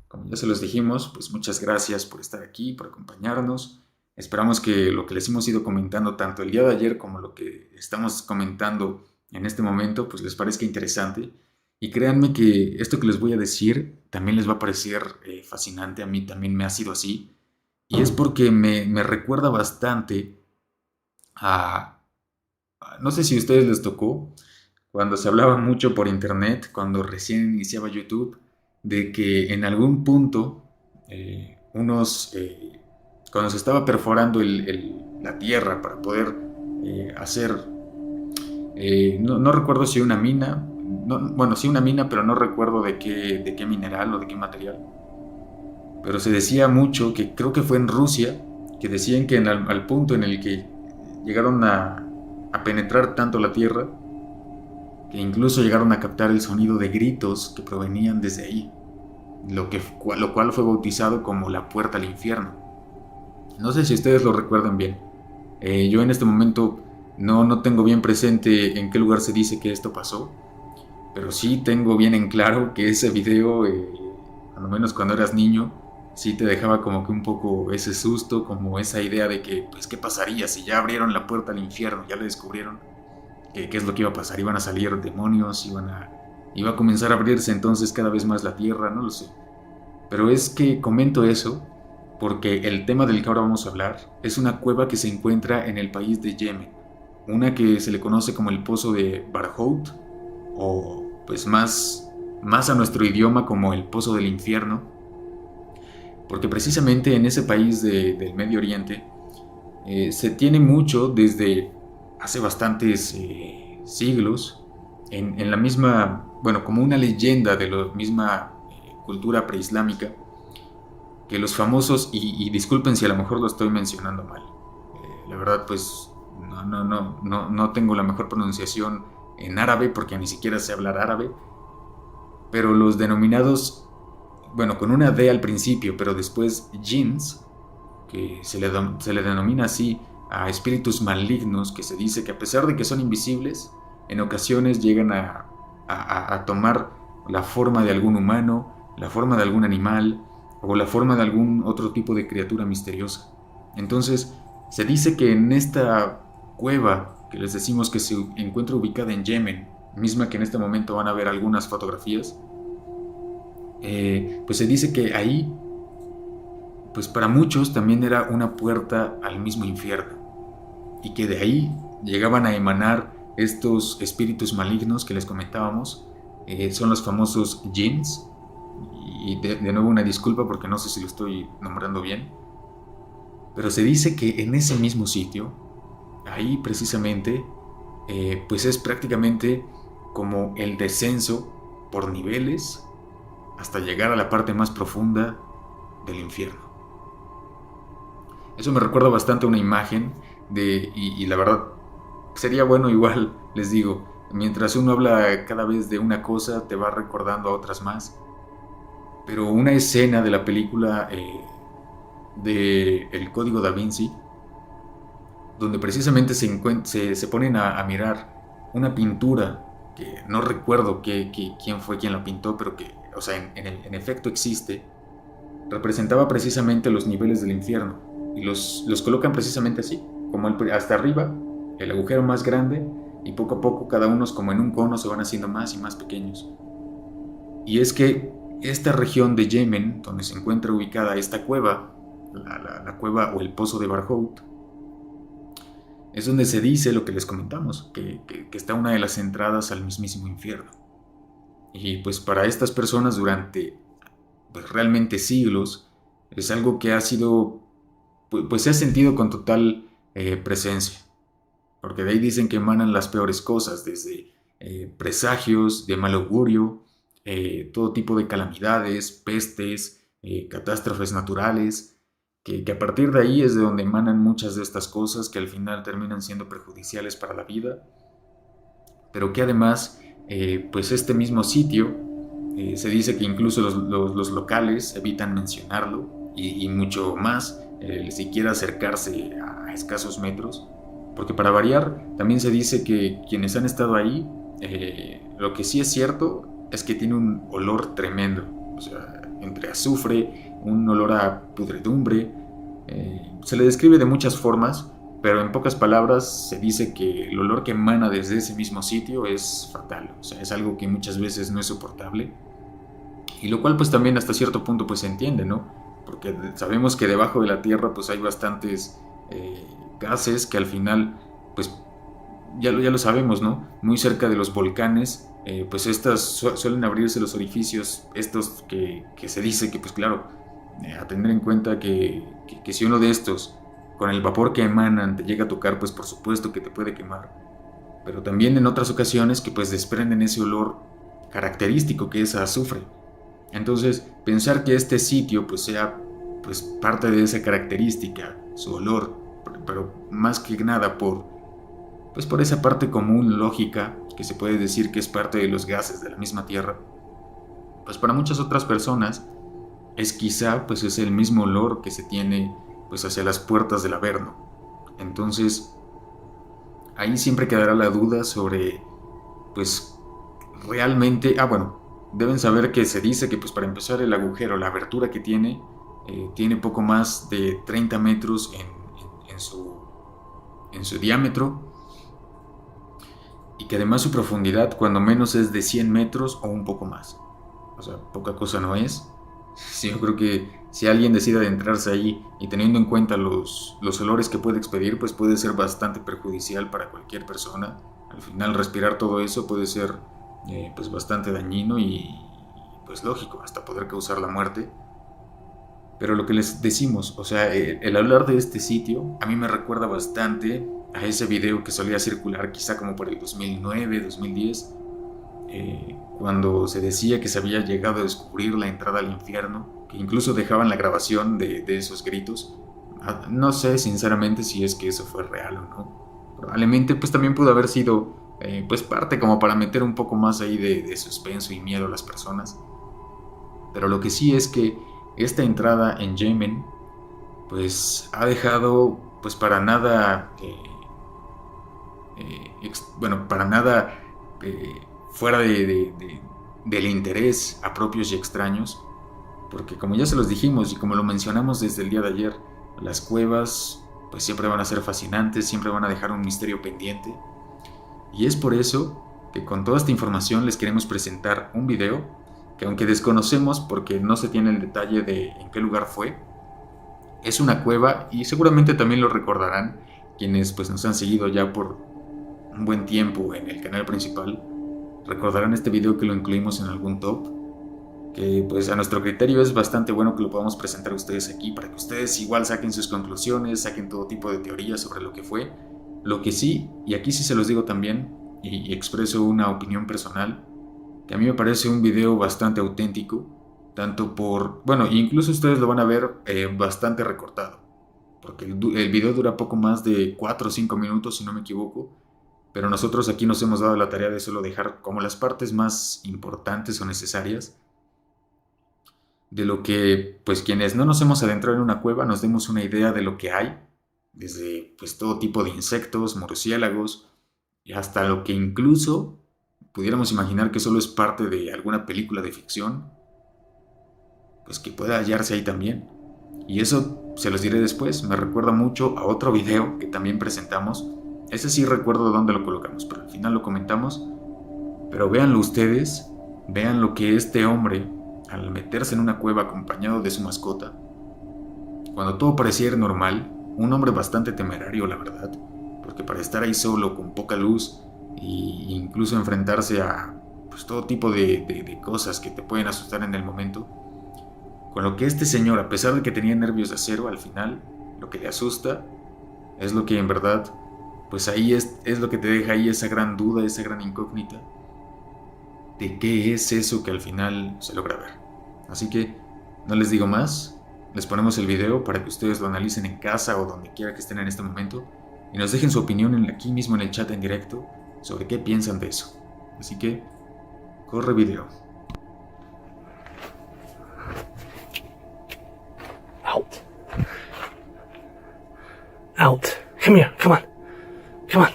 Como ya se los dijimos, pues muchas gracias por estar aquí, por acompañarnos. Esperamos que lo que les hemos ido comentando tanto el día de ayer como lo que estamos comentando en este momento, pues les parezca interesante. Y créanme que esto que les voy a decir también les va a parecer fascinante. A mí también me ha sido así. Y es porque me recuerda bastante no sé si a ustedes les tocó, cuando se hablaba mucho por internet, cuando recién iniciaba YouTube, de que en algún punto, cuando se estaba perforando la tierra para poder hacer, no recuerdo si una mina, bueno, sí una mina, pero no recuerdo de qué mineral o de qué material. Pero se decía mucho, que creo que fue en Rusia, que decían que al punto en el que llegaron a penetrar tanto la Tierra, que incluso llegaron a captar el sonido de gritos que provenían desde ahí, lo cual fue bautizado como la puerta al infierno. No sé si ustedes lo recuerdan bien. Yo en este momento no tengo bien presente en qué lugar se dice que esto pasó, pero sí tengo bien en claro que ese video, al menos cuando eras niño, sí te dejaba como que un poco ese susto, como esa idea de que, pues, ¿qué pasaría si ya abrieron la puerta al infierno, ya lo descubrieron? ¿Qué es lo que iba a pasar? ¿Iban a salir demonios? ¿Iba a comenzar a abrirse entonces cada vez más la tierra? No lo sé. Pero es que comento eso porque el tema del que ahora vamos a hablar es una cueva que se encuentra en el país de Yemen, una que se le conoce como el Pozo de Barhout, o pues más a nuestro idioma como el Pozo del Infierno, porque precisamente en ese país del Medio Oriente se tiene mucho desde hace bastantes siglos, en la misma, bueno, como una leyenda de la misma cultura preislámica, que los famosos, y disculpen si a lo mejor lo estoy mencionando mal, la verdad pues no tengo la mejor pronunciación en árabe porque ni siquiera sé hablar árabe, pero los denominados, bueno, con una D al principio, pero después jinns, que se le denomina así a espíritus malignos, que se dice que a pesar de que son invisibles, en ocasiones llegan a tomar la forma de algún humano, la forma de algún animal o la forma de algún otro tipo de criatura misteriosa. Entonces, se dice que en esta cueva, que les decimos que se encuentra ubicada en Yemen, misma que en este momento van a ver algunas fotografías, pues se dice que ahí, pues para muchos también era una puerta al mismo infierno, y que de ahí llegaban a emanar estos espíritus malignos que les comentábamos. Son los famosos jinns, y de nuevo una disculpa porque no sé si lo estoy nombrando bien, pero se dice que en ese mismo sitio, ahí precisamente, pues es prácticamente como el descenso por niveles hasta llegar a la parte más profunda del infierno. Eso me recuerda bastante a una imagen y la verdad sería bueno, igual les digo, mientras uno habla cada vez de una cosa te va recordando a otras más, pero una escena de la película de El Código Da Vinci, donde precisamente se ponen a mirar una pintura que no recuerdo quién fue quien la pintó, pero que, o sea, en efecto existe, representaba precisamente los niveles del infierno, y los colocan precisamente así, como hasta arriba, el agujero más grande, y poco a poco cada uno como en un cono se van haciendo más y más pequeños. Y es que esta región de Yemen, donde se encuentra ubicada esta cueva, la cueva o el pozo de Barhout, es donde se dice lo que les comentamos, que está una de las entradas al mismísimo infierno. Y pues para estas personas durante pues, realmente siglos, es algo que ha sido, pues se ha sentido con total presencia. Porque de ahí dicen que emanan las peores cosas, desde presagios de mal augurio, todo tipo de calamidades, pestes, catástrofes naturales, que a partir de ahí es de donde emanan muchas de estas cosas que al final terminan siendo perjudiciales para la vida, pero que además, pues este mismo sitio, se dice que incluso los locales evitan mencionarlo y mucho más, siquiera acercarse a escasos metros, porque para variar, también se dice que quienes han estado ahí, lo que sí es cierto es que tiene un olor tremendo, o sea, entre azufre, un olor a pudredumbre, se le describe de muchas formas, pero en pocas palabras se dice que el olor que emana desde ese mismo sitio es fatal, o sea, es algo que muchas veces no es soportable, y lo cual pues también hasta cierto punto pues se entiende, ¿no? Porque sabemos que debajo de la tierra pues hay bastantes gases que al final pues ya lo sabemos, ¿no? Muy cerca de los volcanes, pues estas suelen abrirse los orificios, estos que se dice que pues claro, a tener en cuenta que si uno de estos con el vapor que emanan te llega a tocar, pues por supuesto que te puede quemar, pero también en otras ocasiones que pues desprenden ese olor característico que es azufre. Entonces, pensar que este sitio pues sea pues parte de esa característica, su olor, pero más que nada por esa parte común lógica que se puede decir que es parte de los gases de la misma Tierra, pues para muchas otras personas es quizá pues es el mismo olor que se tiene pues hacia las puertas del Averno. Entonces, ahí siempre quedará la duda sobre pues realmente, bueno, deben saber que se dice que pues para empezar el agujero, la abertura que tiene poco más de 30 metros en su diámetro, y que además su profundidad cuando menos es de 100 metros o un poco más. O sea, poca cosa no es. Sí, yo creo que si alguien decide adentrarse ahí y teniendo en cuenta los olores que puede expedir, pues puede ser bastante perjudicial para cualquier persona. Al final respirar todo eso puede ser pues bastante dañino y pues lógico, hasta poder causar la muerte. Pero lo que les decimos, o sea, el hablar de este sitio a mí me recuerda bastante a ese video que solía circular quizá como por el 2009, 2010, cuando se decía que se había llegado a descubrir la entrada al infierno, que incluso dejaban la grabación de esos gritos. No sé sinceramente si es que eso fue real o no. Probablemente pues también pudo haber sido pues parte como para meter un poco más ahí de suspenso y miedo a las personas. Pero lo que sí es que esta entrada en Yemen pues ha dejado pues para nada para nada fuera del interés a propios y extraños, porque como ya se los dijimos y como lo mencionamos desde el día de ayer, las cuevas pues siempre van a ser fascinantes, siempre van a dejar un misterio pendiente, y es por eso que con toda esta información les queremos presentar un video que, aunque desconocemos porque no se tiene el detalle de en qué lugar fue, es una cueva, y seguramente también lo recordarán quienes pues nos han seguido ya por un buen tiempo en el canal principal. Recordarán este video que lo incluimos en algún top, que pues a nuestro criterio es bastante bueno que lo podamos presentar a ustedes aquí para que ustedes igual saquen sus conclusiones, saquen todo tipo de teorías sobre lo que fue. Lo que sí, y aquí sí se los digo también y expreso una opinión personal, que a mí me parece un video bastante auténtico, tanto incluso ustedes lo van a ver bastante recortado, porque el video dura poco más de 4 o 5 minutos si no me equivoco, pero nosotros aquí nos hemos dado la tarea de solo dejar como las partes más importantes o necesarias, de lo que pues quienes no nos hemos adentrado en una cueva nos demos una idea de lo que hay, desde pues todo tipo de insectos, murciélagos, y hasta lo que incluso pudiéramos imaginar que solo es parte de alguna película de ficción, pues que pueda hallarse ahí también. Y eso se los diré después, me recuerda mucho a otro video que también presentamos, Ese sí recuerdo dónde lo colocamos, pero al final lo comentamos. Pero véanlo ustedes, vean lo que este hombre, al meterse en una cueva acompañado de su mascota, cuando todo parecía ir normal, un hombre bastante temerario, la verdad, porque para estar ahí solo, con poca luz, e incluso enfrentarse a pues, todo tipo de cosas que te pueden asustar en el momento, con lo que este señor, a pesar de que tenía nervios de acero, al final, lo que le asusta es lo que en verdad, pues ahí es lo que te deja ahí esa gran duda, esa gran incógnita, de qué es eso que al final se logra ver. Así que no les digo más, les ponemos el video para que ustedes lo analicen en casa o donde quiera que estén en este momento y nos dejen su opinión aquí mismo en el chat en directo sobre qué piensan de eso. Así que, corre video. Out. Out. Come here. Come on. Come on.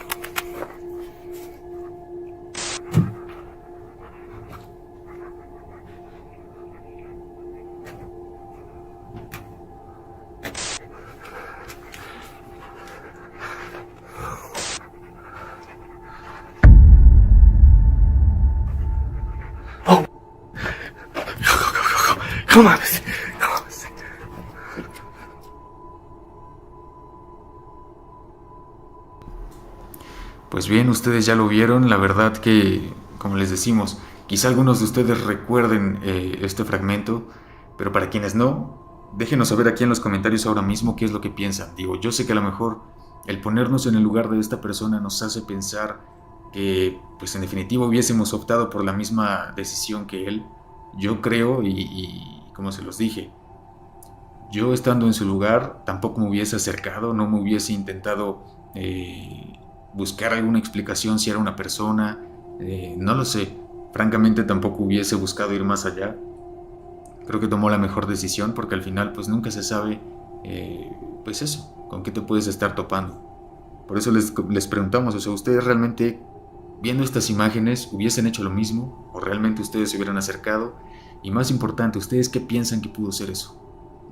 Oh. Go. Come on. Come on. Pues bien, ustedes ya lo vieron, la verdad que, como les decimos, quizá algunos de ustedes recuerden este fragmento, pero para quienes no, déjenos saber aquí en los comentarios ahora mismo qué es lo que piensan. Digo, yo sé que a lo mejor el ponernos en el lugar de esta persona nos hace pensar que, pues en definitiva, hubiésemos optado por la misma decisión que él. Yo creo, y como se los dije, yo estando en su lugar tampoco me hubiese acercado, no me hubiese intentado buscar alguna explicación si era una persona, no lo sé. Francamente tampoco hubiese buscado ir más allá. Creo que tomó la mejor decisión porque al final pues nunca se sabe, pues eso, con qué te puedes estar topando. Por eso les preguntamos, o sea, ¿ustedes realmente viendo estas imágenes hubiesen hecho lo mismo? ¿O realmente ustedes se hubieran acercado? Y más importante, ¿ustedes qué piensan que pudo ser eso?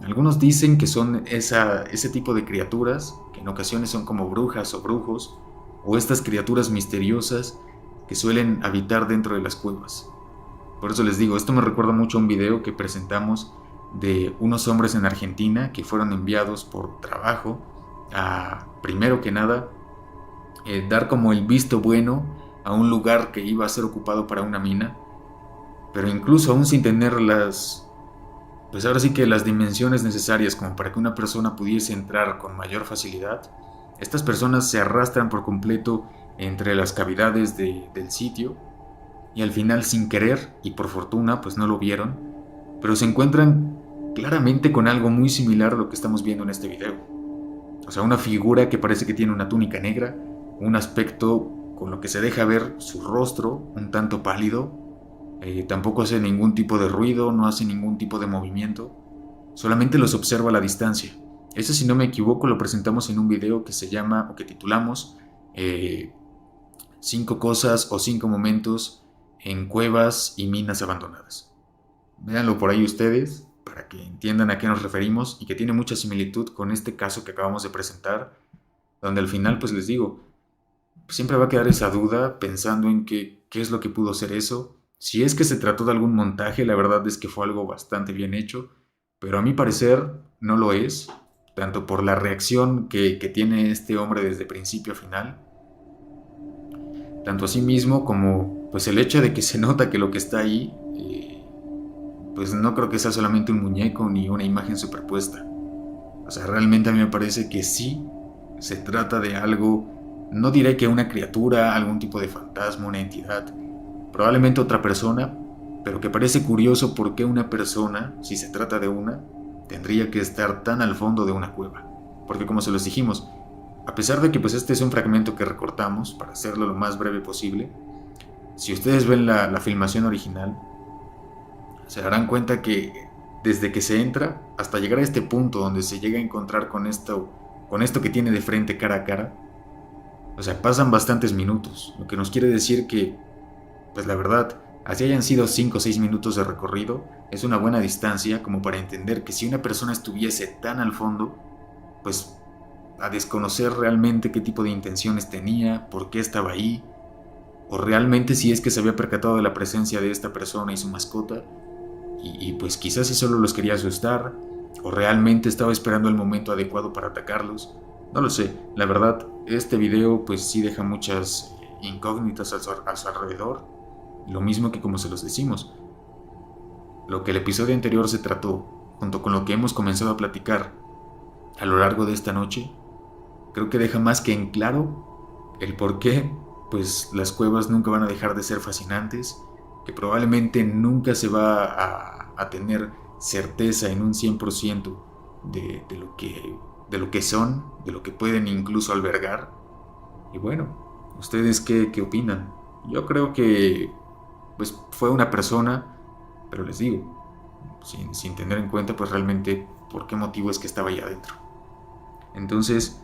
Algunos dicen que son ese tipo de criaturas, que en ocasiones son como brujas o brujos, o estas criaturas misteriosas que suelen habitar dentro de las cuevas. Por eso les digo, esto me recuerda mucho a un video que presentamos de unos hombres en Argentina que fueron enviados por trabajo a, primero que nada, dar como el visto bueno a un lugar que iba a ser ocupado para una mina, pero incluso aún sin tener pues ahora sí que las dimensiones necesarias como para que una persona pudiese entrar con mayor facilidad, estas personas se arrastran por completo entre las cavidades del sitio y al final sin querer y por fortuna pues no lo vieron, pero se encuentran claramente con algo muy similar a lo que estamos viendo en este video. O sea, una figura que parece que tiene una túnica negra, un aspecto con lo que se deja ver su rostro un tanto pálido. Tampoco hace ningún tipo de ruido, no hace ningún tipo de movimiento, solamente los observa a la distancia. Ese, si no me equivoco, lo presentamos en un video que se llama, o que titulamos 5 cosas o 5 momentos en cuevas y minas abandonadas. Véanlo por ahí ustedes, para que entiendan a qué nos referimos y que tiene mucha similitud con este caso que acabamos de presentar, donde al final, pues les digo, siempre va a quedar esa duda pensando en qué es lo que pudo ser eso. Si es que se trató de algún montaje, la verdad es que fue algo bastante bien hecho, pero a mi parecer no lo es, tanto por la reacción que tiene este hombre desde principio a final, tanto a sí mismo como pues el hecho de que se nota que lo que está ahí, pues no creo que sea solamente un muñeco ni una imagen superpuesta. O sea, realmente a mí me parece que sí se trata de algo, no diré que una criatura, algún tipo de fantasma, una entidad, probablemente otra persona, pero que parece curioso por qué una persona, si se trata de una, tendría que estar tan al fondo de una cueva. Porque como se los dijimos, a pesar de que pues este es un fragmento que recortamos para hacerlo lo más breve posible, si ustedes ven la filmación original, se darán cuenta que desde que se entra hasta llegar a este punto donde se llega a encontrar con esto que tiene de frente cara a cara, o sea, pasan bastantes minutos, lo que nos quiere decir que pues la verdad, así hayan sido 5 o 6 minutos de recorrido, es una buena distancia como para entender que si una persona estuviese tan al fondo, pues a desconocer realmente qué tipo de intenciones tenía, por qué estaba ahí, o realmente si es que se había percatado de la presencia de esta persona y su mascota, y pues quizás si solo los quería asustar, o realmente estaba esperando el momento adecuado para atacarlos. No lo sé, la verdad, este video pues sí deja muchas incógnitas a su alrededor, lo mismo que como se los decimos. Lo que el episodio anterior se trató, junto con lo que hemos comenzado a platicar a lo largo de esta noche, creo que deja más que en claro el por qué, pues las cuevas nunca van a dejar de ser fascinantes, que probablemente nunca se va a tener certeza en un 100% de lo que son, de lo que pueden incluso albergar. Y bueno, ¿ustedes qué opinan? Yo creo que pues fue una persona, pero les digo, sin tener en cuenta pues realmente por qué motivo es que estaba ahí adentro. Entonces,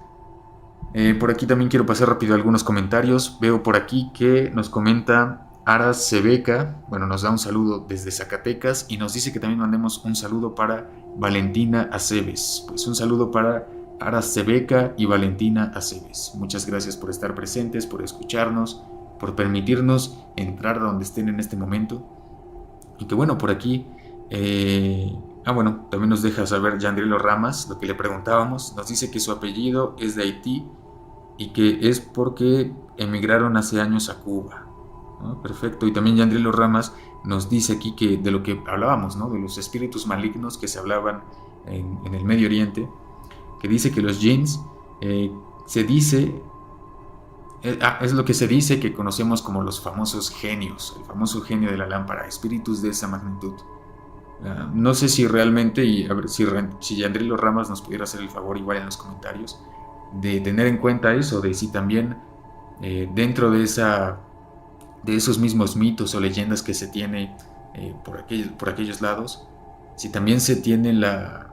por aquí también quiero pasar rápido algunos comentarios. Veo por aquí que nos comenta Aras Sebeca, bueno, nos da un saludo desde Zacatecas y nos dice que también mandemos un saludo para Valentina Aceves. Pues un saludo para Aras Sebeca y Valentina Aceves. Muchas gracias por estar presentes, por escucharnos, por permitirnos entrar a donde estén en este momento. Y que bueno, por aquí... bueno, también nos deja saber Yandrilo Ramas, lo que le preguntábamos. Nos dice que su apellido es de Haití y que es porque emigraron hace años a Cuba. ¿No? Perfecto. Y también Yandrilo Ramas nos dice aquí que de lo que hablábamos, ¿no? De los espíritus malignos que se hablaban en el Medio Oriente, que dice que los jinns se dice... es lo que se dice que conocemos como los famosos genios, el famoso genio de la lámpara, espíritus de esa magnitud. No sé si realmente, y a ver si Yandrilo Ramas nos pudiera hacer el favor igual en los comentarios, de tener en cuenta eso, de si también dentro de esos mismos mitos o leyendas que se tiene por aquellos lados, si también se tiene la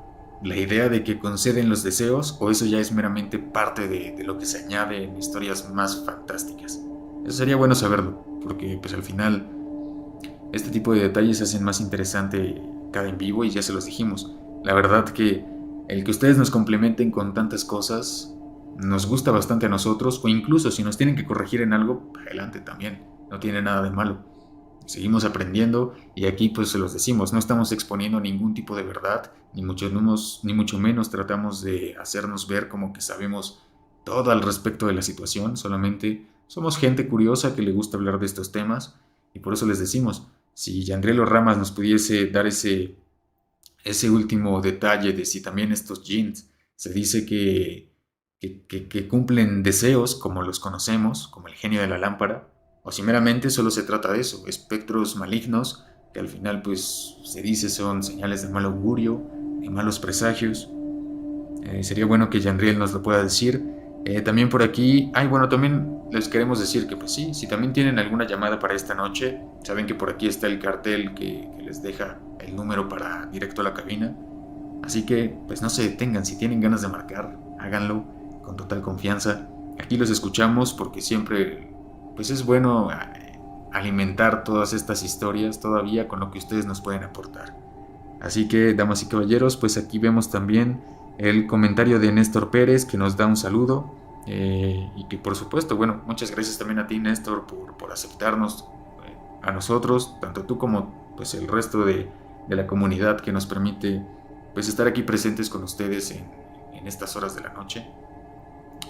idea de que conceden los deseos, o eso ya es meramente parte de lo que se añade en historias más fantásticas. Eso sería bueno saberlo, porque pues al final este tipo de detalles hacen más interesante cada en vivo y ya se los dijimos. La verdad que el que ustedes nos complementen con tantas cosas nos gusta bastante a nosotros, o incluso si nos tienen que corregir en algo, adelante también, no tiene nada de malo. Seguimos aprendiendo y aquí pues se los decimos, no estamos exponiendo ningún tipo de verdad, ni mucho menos tratamos de hacernos ver como que sabemos todo al respecto de la situación, solamente somos gente curiosa que le gusta hablar de estos temas y por eso les decimos, si Yandrilo Ramas nos pudiese dar ese último detalle de si también estos jinns se dice que cumplen deseos como los conocemos, como el genio de la lámpara, o si meramente solo se trata de eso, espectros malignos que al final pues se dice son señales de mal augurio, de malos presagios. Sería bueno que Yandriel nos lo pueda decir. También por aquí, bueno, también les queremos decir que pues sí, si también tienen alguna llamada para esta noche, saben que por aquí está el cartel que les deja el número para directo a la cabina. Así que pues no se detengan, si tienen ganas de marcar, háganlo con total confianza. Aquí los escuchamos porque siempre pues es bueno alimentar todas estas historias todavía con lo que ustedes nos pueden aportar. Así que, damas y caballeros, pues aquí vemos también el comentario de Néstor Pérez que nos da un saludo y que por supuesto, bueno, muchas gracias también a ti, Néstor, por aceptarnos a nosotros, tanto tú como pues el resto de la comunidad que nos permite pues estar aquí presentes con ustedes en estas horas de la noche.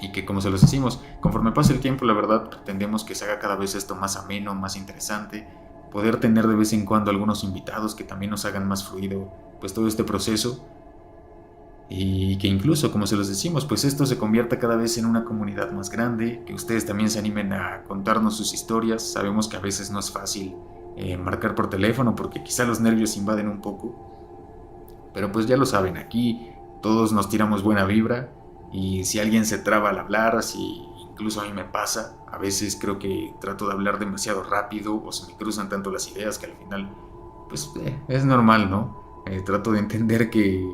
Y que como se los decimos, conforme pasa el tiempo, la verdad pretendemos que se haga cada vez esto más ameno, más interesante, poder tener de vez en cuando algunos invitados que también nos hagan más fluido pues todo este proceso, y que incluso, como se los decimos, pues esto se convierta cada vez en una comunidad más grande, que ustedes también se animen a contarnos sus historias. Sabemos que a veces no es fácil marcar por teléfono porque quizá los nervios invaden un poco, pero pues ya lo saben, aquí todos nos tiramos buena vibra. Y si alguien se traba al hablar, si incluso a mí me pasa, a veces creo que trato de hablar demasiado rápido o se me cruzan tanto las ideas que al final, pues es normal, ¿no? Trato de entender que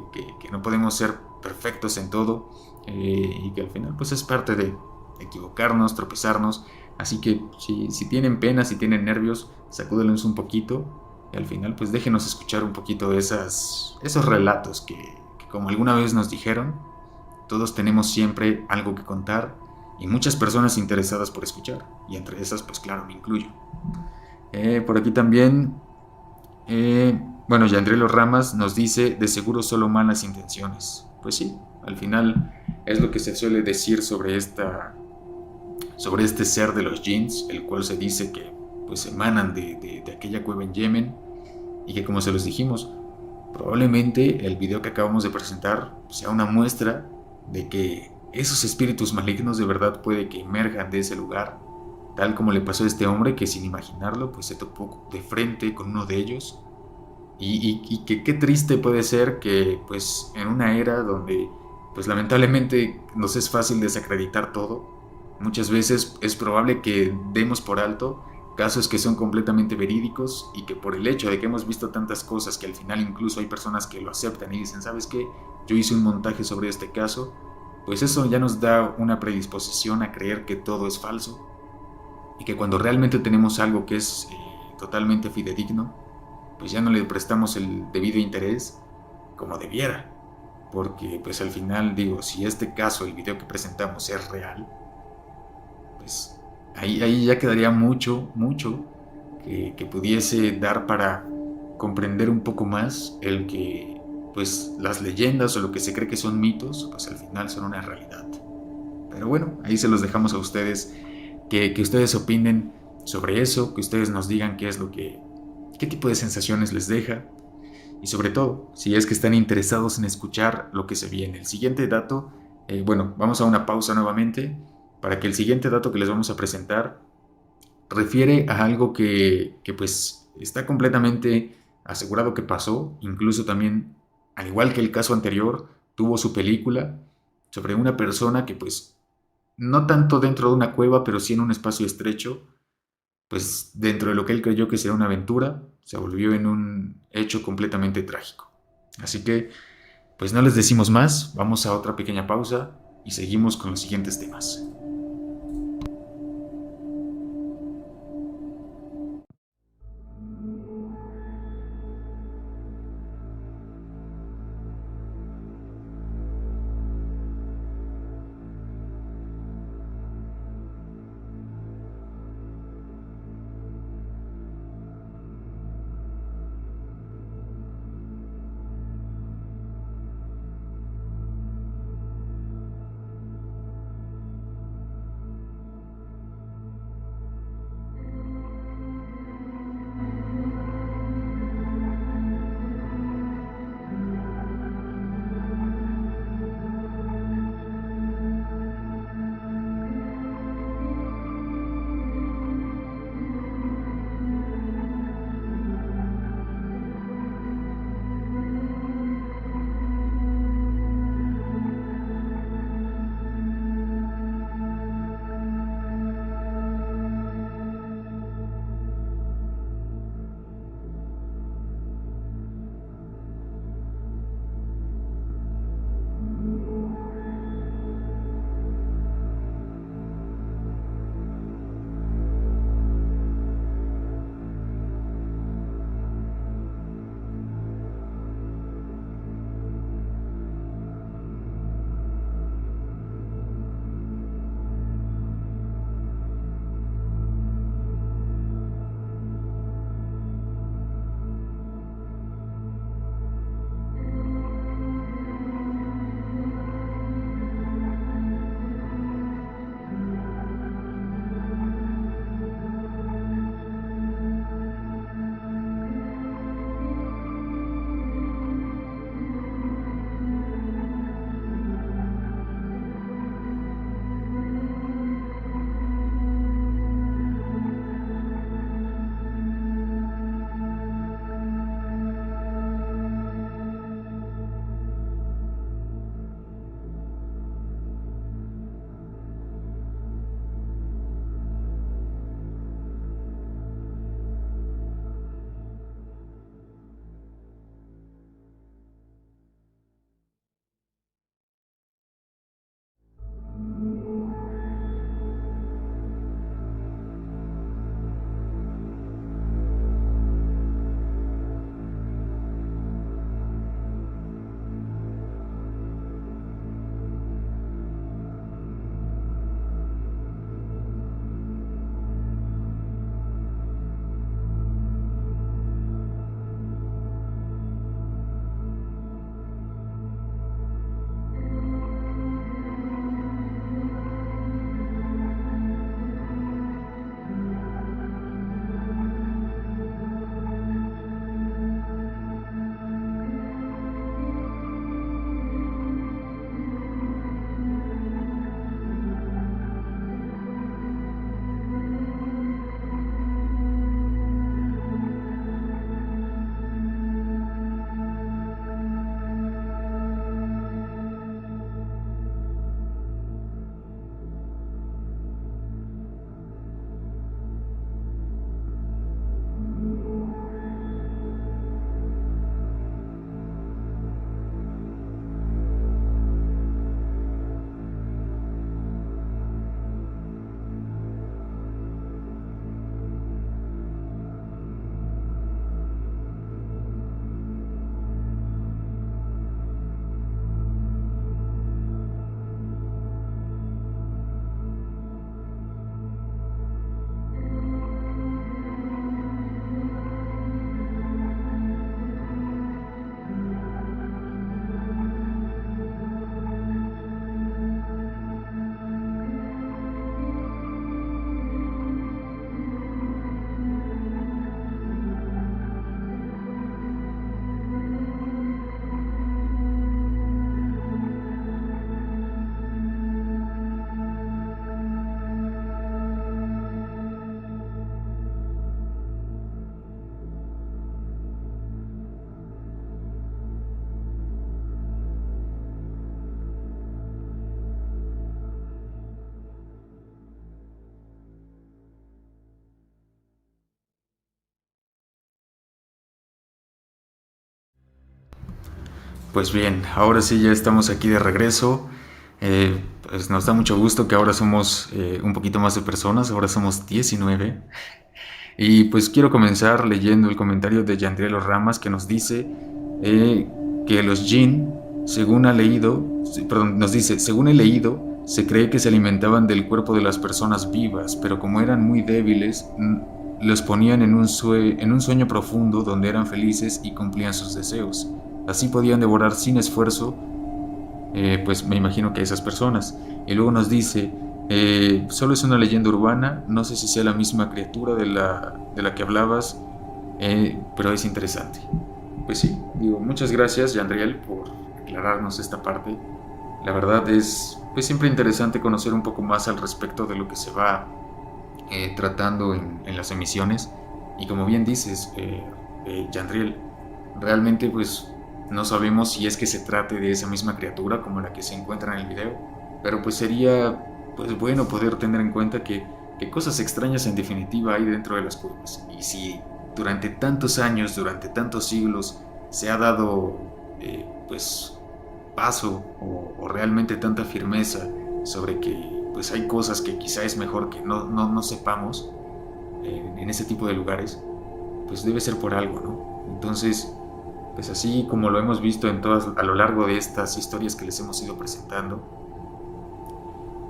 no podemos ser perfectos en todo y que al final pues es parte de equivocarnos, tropezarnos. Así que si tienen pena, si tienen nervios, sacúdenlos un poquito y al final pues déjenos escuchar un poquito de esos relatos que como alguna vez nos dijeron, Todos tenemos siempre algo que contar y muchas personas interesadas por escuchar, y entre esas, pues claro, me incluyo. Por aquí también, bueno, Yandrelo Ramas nos dice, de seguro solo malas intenciones. Pues sí, al final es lo que se suele decir sobre este ser de los jinns, el cual se dice que pues emanan de aquella cueva en Yemen, y que, como se los dijimos, probablemente el video que acabamos de presentar sea una muestra de que esos espíritus malignos de verdad puede que emerjan de ese lugar, tal como le pasó a este hombre que, sin imaginarlo, pues se topó de frente con uno de ellos. Y que qué triste puede ser que pues en una era donde pues lamentablemente nos es fácil desacreditar todo, muchas veces es probable que demos por alto casos que son completamente verídicos, y que por el hecho de que hemos visto tantas cosas que al final incluso hay personas que lo aceptan y dicen, ¿sabes qué? Yo hice un montaje sobre este caso, pues eso ya nos da una predisposición a creer que todo es falso, y que cuando realmente tenemos algo que es totalmente fidedigno, pues ya no le prestamos el debido interés como debiera. Porque pues al final digo, si este caso, el video que presentamos es real, pues ahí ya quedaría mucho que pudiese dar para comprender un poco más el que pues las leyendas o lo que se cree que son mitos, pues al final son una realidad. Pero bueno, ahí se los dejamos a ustedes, que ustedes opinen sobre eso, que ustedes nos digan qué es lo que, qué tipo de sensaciones les deja, y sobre todo, si es que están interesados en escuchar lo que se viene. El siguiente dato, bueno, vamos a una pausa nuevamente para que el siguiente dato que les vamos a presentar refiere a algo que pues está completamente asegurado que pasó, incluso también, al igual que el caso anterior, tuvo su película sobre una persona que pues no tanto dentro de una cueva, pero sí en un espacio estrecho, pues dentro de lo que él creyó que sería una aventura, se volvió en un hecho completamente trágico. Así que, pues no les decimos más, vamos a otra pequeña pausa y seguimos con los siguientes temas. Pues bien, ahora sí ya estamos aquí de regreso. Pues nos da mucho gusto que ahora somos un poquito más de personas, ahora somos 19. Y pues quiero comenzar leyendo el comentario de Yandrielo Ramas que nos dice que los Jin, según ha leído, perdón, nos dice, según he leído, se cree que se alimentaban del cuerpo de las personas vivas, pero como eran muy débiles, los ponían en un sueño profundo donde eran felices y cumplían sus deseos. Así podían devorar sin esfuerzo, pues me imagino que esas personas. Y luego nos dice, solo es una leyenda urbana, no sé si sea la misma criatura de la que hablabas, pero es interesante. Pues sí, digo, muchas gracias, Yandriel, por aclararnos esta parte. La verdad es pues siempre interesante conocer un poco más al respecto de lo que se va tratando en las emisiones. Y como bien dices, Yandriel, realmente pues no sabemos si es que se trate de esa misma criatura como la que se encuentra en el video, pero pues sería pues bueno poder tener en cuenta que cosas extrañas en definitiva hay dentro de las cuevas. Y si durante tantos años, durante tantos siglos se ha dado pues paso o realmente tanta firmeza sobre que pues hay cosas que quizá es mejor que no sepamos en ese tipo de lugares, pues debe ser por algo, ¿no? Entonces, pues así como lo hemos visto en todas a lo largo de estas historias que les hemos ido presentando,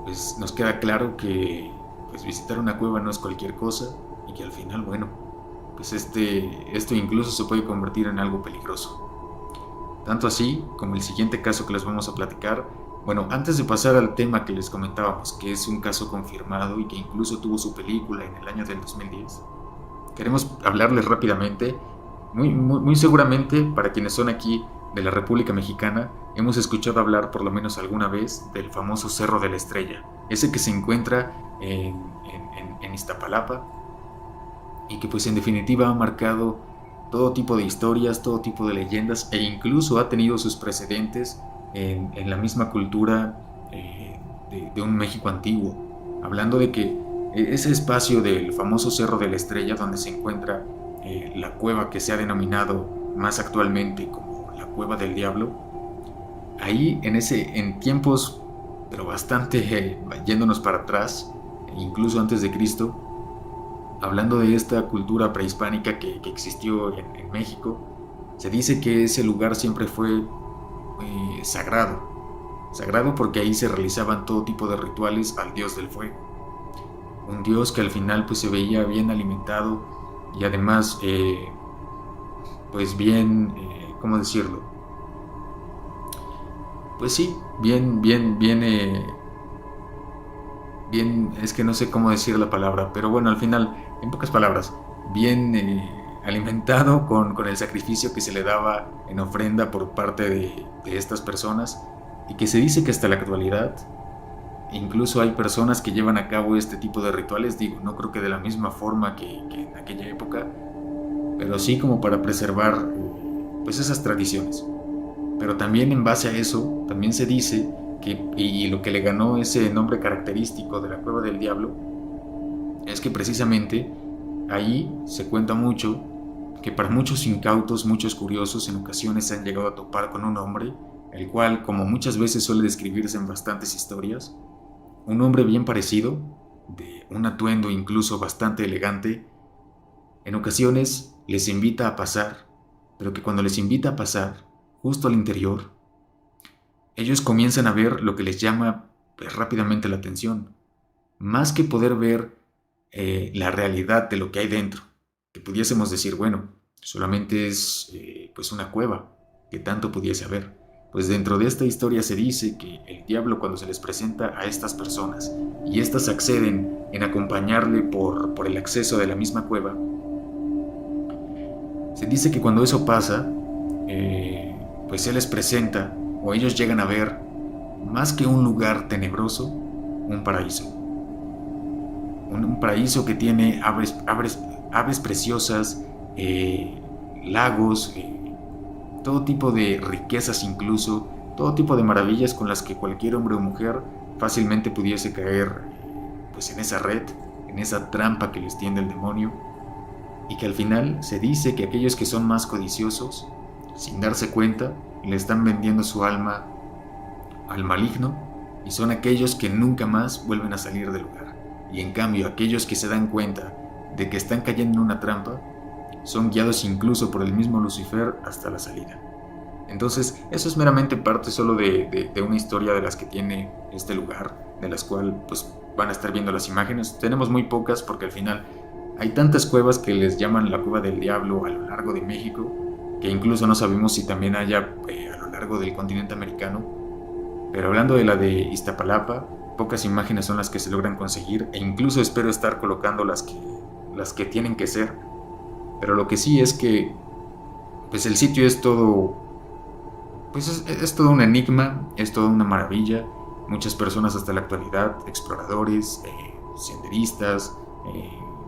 pues nos queda claro que pues visitar una cueva no es cualquier cosa y que al final, bueno, pues esto incluso se puede convertir en algo peligroso. Tanto así como el siguiente caso que les vamos a platicar. Bueno, antes de pasar al tema que les comentábamos, que es un caso confirmado y que incluso tuvo su película en el año del 2010, queremos hablarles rápidamente. Muy seguramente, para quienes son aquí de la República Mexicana, hemos escuchado hablar por lo menos alguna vez del famoso Cerro de la Estrella, ese que se encuentra en Iztapalapa y que pues en definitiva ha marcado todo tipo de historias, todo tipo de leyendas e incluso ha tenido sus precedentes en la misma cultura de un México antiguo. Hablando de que ese espacio del famoso Cerro de la Estrella donde se encuentra la cueva que se ha denominado más actualmente como la Cueva del Diablo, ahí en tiempos pero bastante yéndonos para atrás, incluso antes de Cristo, hablando de esta cultura prehispánica que existió en México, se dice que ese lugar siempre fue sagrado porque ahí se realizaban todo tipo de rituales al dios del fuego, un dios que al final pues se veía bien alimentado y además pues bien, ¿cómo decirlo? Pues sí, bien, es que no sé cómo decir la palabra, pero bueno, al final, en pocas palabras, bien alimentado con el sacrificio que se le daba en ofrenda por parte de estas personas, y que se dice que hasta la actualidad incluso hay personas que llevan a cabo este tipo de rituales, digo, no creo que de la misma forma que en aquella época, pero sí como para preservar pues esas tradiciones. Pero también en base a eso, también se dice que, y lo que le ganó ese nombre característico de la Cueva del Diablo, es que precisamente ahí se cuenta mucho que para muchos incautos, muchos curiosos, en ocasiones se han llegado a topar con un hombre, el cual, como muchas veces suele describirse en bastantes historias, un hombre bien parecido, de un atuendo incluso bastante elegante, en ocasiones les invita a pasar, pero que cuando les invita a pasar, justo al interior, ellos comienzan a ver lo que les llama pues, rápidamente la atención, más que poder ver la realidad de lo que hay dentro, que pudiésemos decir, bueno, solamente es pues una cueva, que tanto pudiese haber. Pues dentro de esta historia se dice que el diablo, cuando se les presenta a estas personas y éstas acceden en acompañarle por el acceso de la misma cueva, se dice que cuando eso pasa, pues se les presenta o ellos llegan a ver, más que un lugar tenebroso, un paraíso. Un paraíso que tiene aves preciosas, lagos, todo tipo de riquezas incluso, todo tipo de maravillas con las que cualquier hombre o mujer fácilmente pudiese caer pues en esa red, en esa trampa que les tiende el demonio, y que al final se dice que aquellos que son más codiciosos Sin darse cuenta, le están vendiendo su alma al maligno y son aquellos que nunca más vuelven a salir del lugar. Y en cambio, aquellos que se dan cuenta de que están cayendo en una trampa son guiados incluso por el mismo Lucifer hasta la salida. Entonces, eso es meramente parte solo de una historia de las que tiene este lugar, de las cuales pues van a estar viendo las imágenes. Tenemos muy pocas porque al final hay tantas cuevas que les llaman la Cueva del Diablo a lo largo de México, que incluso no sabemos si también haya a lo largo del continente americano. Pero hablando de la de Iztapalapa, pocas imágenes son las que se logran conseguir, e incluso espero estar colocando las que tienen que ser. Pero lo que sí es que pues el sitio es todo, pues es todo un enigma, es toda una maravilla. Muchas personas hasta la actualidad, exploradores, senderistas,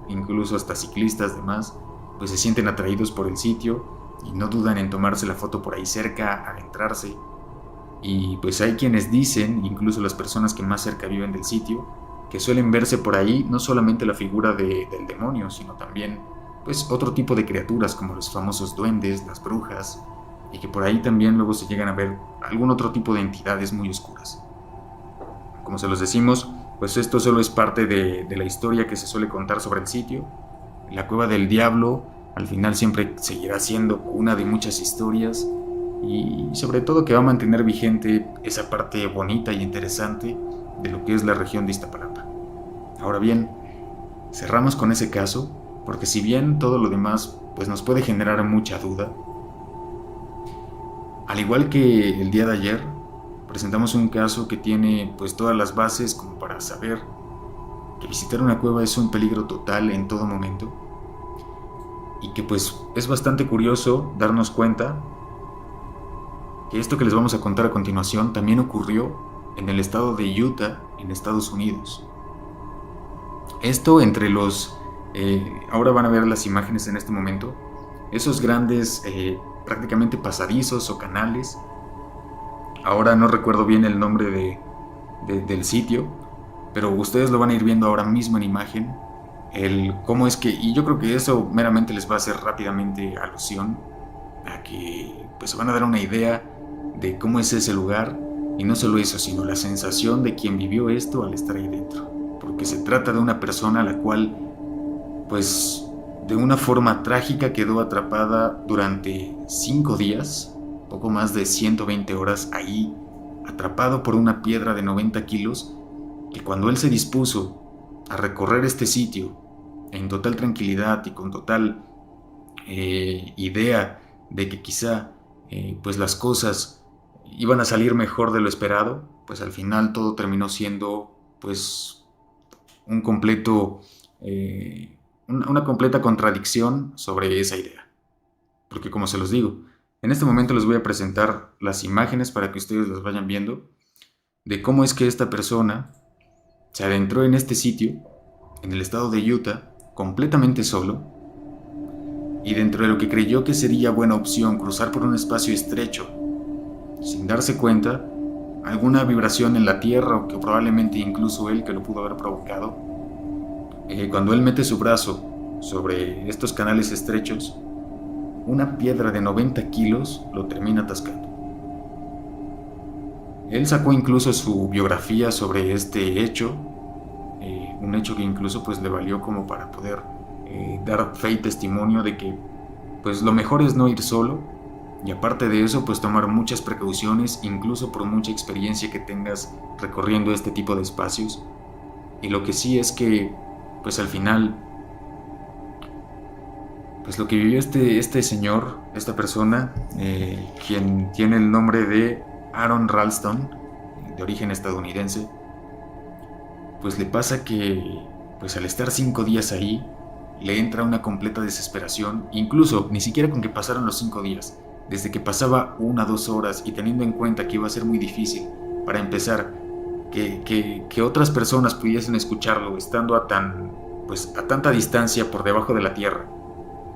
incluso hasta ciclistas, demás, pues se sienten atraídos por el sitio y no dudan en tomarse la foto por ahí cerca, adentrarse. Y pues hay quienes dicen, incluso las personas que más cerca viven del sitio, que suelen verse por ahí no solamente la figura del demonio, sino también pues otro tipo de criaturas como los famosos duendes, las brujas, y que por ahí también luego se llegan a ver algún otro tipo de entidades muy oscuras. Como se los decimos, pues esto solo es parte de la historia que se suele contar sobre el sitio. La Cueva del Diablo al final siempre seguirá siendo una de muchas historias, y sobre todo que va a mantener vigente esa parte bonita y interesante de lo que es la región de Iztapalapa. Ahora bien, cerramos con ese caso, porque si bien todo lo demás pues nos puede generar mucha duda, al igual que el día de ayer, presentamos un caso que tiene pues todas las bases como para saber que visitar una cueva es un peligro total en todo momento, y que pues es bastante curioso darnos cuenta que esto que les vamos a contar a continuación también ocurrió en el estado de Utah, en Estados Unidos. Esto entre los... ahora van a ver las imágenes en este momento. Esos grandes, prácticamente pasadizos o canales. Ahora no recuerdo bien el nombre del sitio, pero ustedes lo van a ir viendo ahora mismo en imagen. Cómo es que... Y yo creo que eso meramente les va a hacer rápidamente alusión a que pues se van a dar una idea de cómo es ese lugar, y no solo eso, sino la sensación de quien vivió esto al estar ahí dentro, porque se trata de una persona a la cual, pues, de una forma trágica quedó atrapada durante 5 días, poco más de 120 horas ahí, atrapado por una piedra de 90 kilos, que cuando él se dispuso a recorrer este sitio en total tranquilidad y con total idea de que quizá pues las cosas iban a salir mejor de lo esperado, pues al final todo terminó siendo pues un completo, una completa contradicción sobre esa idea. Porque como se los digo, en este momento les voy a presentar las imágenes para que ustedes las vayan viendo de cómo es que esta persona se adentró en este sitio, en el estado de Utah, completamente solo, y dentro de lo que creyó que sería buena opción cruzar por un espacio estrecho, sin darse cuenta, alguna vibración en la tierra, o que probablemente incluso él que lo pudo haber provocado, cuando él mete su brazo sobre estos canales estrechos, una piedra de 90 kilos lo termina atascando. Él sacó incluso su biografía sobre este hecho, un hecho que incluso pues le valió como para poder dar fe y testimonio de que pues lo mejor es no ir solo, y aparte de eso pues tomar muchas precauciones, incluso por mucha experiencia que tengas recorriendo este tipo de espacios. Y lo que sí es que pues al final pues lo que vivió este señor, esta persona, quien tiene el nombre de Aaron Ralston, de origen estadounidense, pues le pasa que pues al estar 5 días ahí le entra una completa desesperación, incluso ni siquiera con que pasaran los 5 días, desde que pasaba 1 a 2 horas, y teniendo en cuenta que iba a ser muy difícil, para empezar, que otras personas pudiesen escucharlo estando a tanta distancia por debajo de la tierra,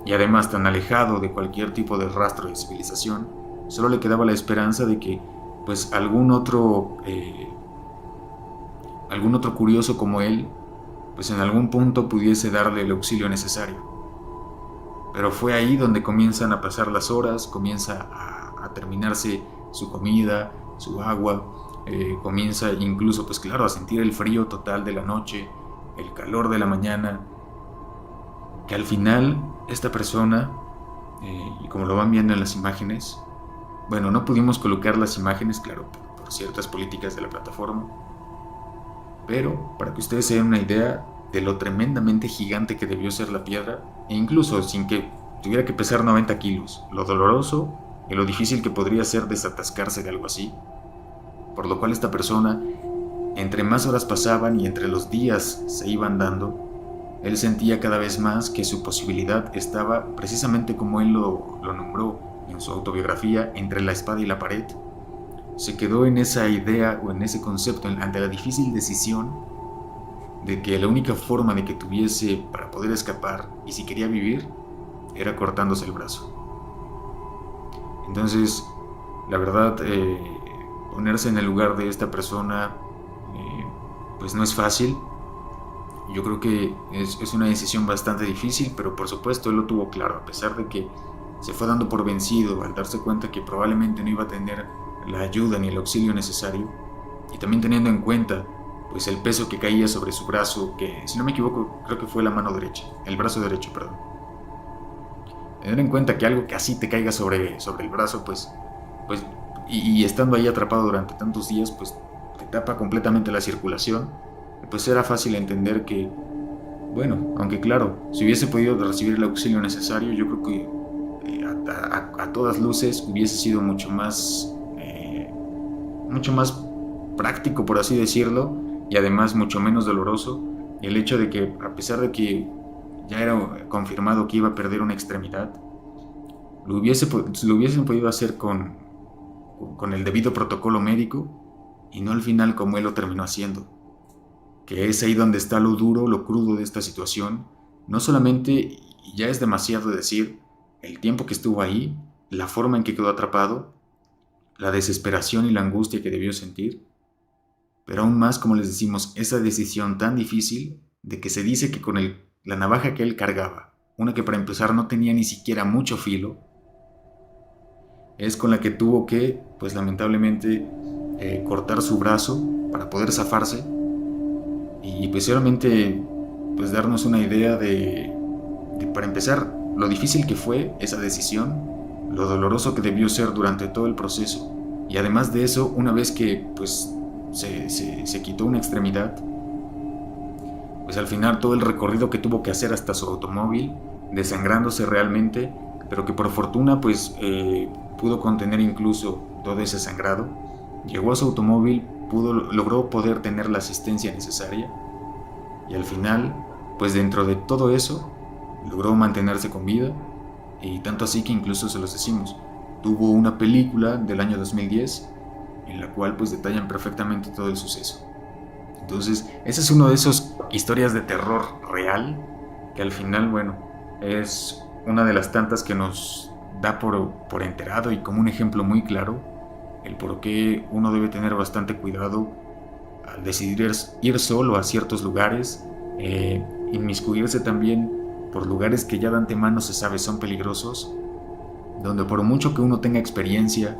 y además tan alejado de cualquier tipo de rastro de civilización, solo le quedaba la esperanza de que pues algún otro curioso como él pues en algún punto pudiese darle el auxilio necesario. Pero fue ahí donde comienzan a pasar las horas, comienza a terminarse su comida, su agua, comienza incluso, pues claro, a sentir el frío total de la noche, el calor de la mañana, que al final esta persona, y como lo van viendo en las imágenes, bueno, no pudimos colocar las imágenes, claro, por ciertas políticas de la plataforma, pero para que ustedes se den una idea de lo tremendamente gigante que debió ser la piedra, e incluso sin que tuviera que pesar 90 kilos, lo doloroso y lo difícil que podría ser desatascarse de algo así, por lo cual esta persona, entre más horas pasaban y entre los días se iban dando, él sentía cada vez más que su posibilidad estaba, precisamente como él lo nombró en su autobiografía, entre la espada y la pared. Se quedó en esa idea o en ese concepto ante la difícil decisión de que la única forma de que tuviese para poder escapar y si quería vivir era cortándose el brazo. Entonces, la verdad, ponerse en el lugar de esta persona pues no es fácil. Yo creo que es una decisión bastante difícil, pero por supuesto él lo tuvo claro, a pesar de que se fue dando por vencido al darse cuenta que probablemente no iba a tener la ayuda ni el auxilio necesario, y también teniendo en cuenta pues el peso que caía sobre su brazo, que si no me equivoco creo que fue la mano derecha, el brazo derecho, perdón. Tener en cuenta que algo que así te caiga sobre el brazo, pues y estando ahí atrapado durante tantos días, pues te tapa completamente la circulación, pues era fácil entender que, bueno, aunque claro, si hubiese podido recibir el auxilio necesario, yo creo que a todas luces hubiese sido mucho más práctico, por así decirlo, y además mucho menos doloroso el hecho de que, a pesar de que ya era confirmado que iba a perder una extremidad, lo hubiesen podido hacer con el debido protocolo médico y no al final como él lo terminó haciendo, que es ahí donde está lo duro, lo crudo de esta situación. No solamente, y ya es demasiado decir, el tiempo que estuvo ahí, la forma en que quedó atrapado, la desesperación y la angustia que debió sentir, pero aún más, como les decimos, esa decisión tan difícil de que se dice que con la navaja que él cargaba, una que para empezar no tenía ni siquiera mucho filo, es con la que tuvo que, pues lamentablemente, cortar su brazo para poder zafarse y pues solamente pues darnos una idea de, para empezar, lo difícil que fue esa decisión, lo doloroso que debió ser durante todo el proceso, y además de eso, una vez que pues se quitó una extremidad, pues al final todo el recorrido que tuvo que hacer hasta su automóvil, desangrándose realmente, pero que por fortuna pues pudo contener incluso todo ese sangrado. Llegó a su automóvil, logró poder tener la asistencia necesaria, y al final, pues dentro de todo eso, logró mantenerse con vida, y tanto así que incluso se los decimos, tuvo una película del año 2010 en la cual pues detallan perfectamente todo el suceso. Entonces, esa es una de esas historias de terror real que al final, bueno, es una de las tantas que nos da por enterado y como un ejemplo muy claro el por qué uno debe tener bastante cuidado al decidir ir solo a ciertos lugares, inmiscuirse también por lugares que ya de antemano se sabe son peligrosos, donde por mucho que uno tenga experiencia,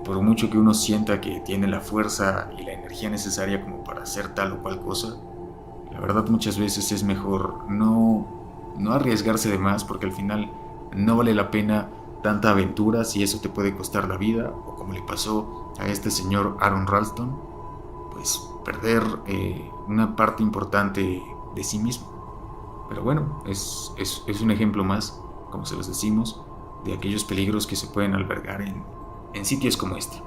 por mucho que uno sienta que tiene la fuerza y la energía necesaria como para hacer tal o cual cosa, la verdad muchas veces es mejor no arriesgarse de más, porque al final no vale la pena tanta aventura si eso te puede costar la vida, o como le pasó a este señor Aron Ralston, pues perder una parte importante de sí mismo. Pero bueno, es un ejemplo más, como se los decimos, de aquellos peligros que se pueden albergar en sitios como este.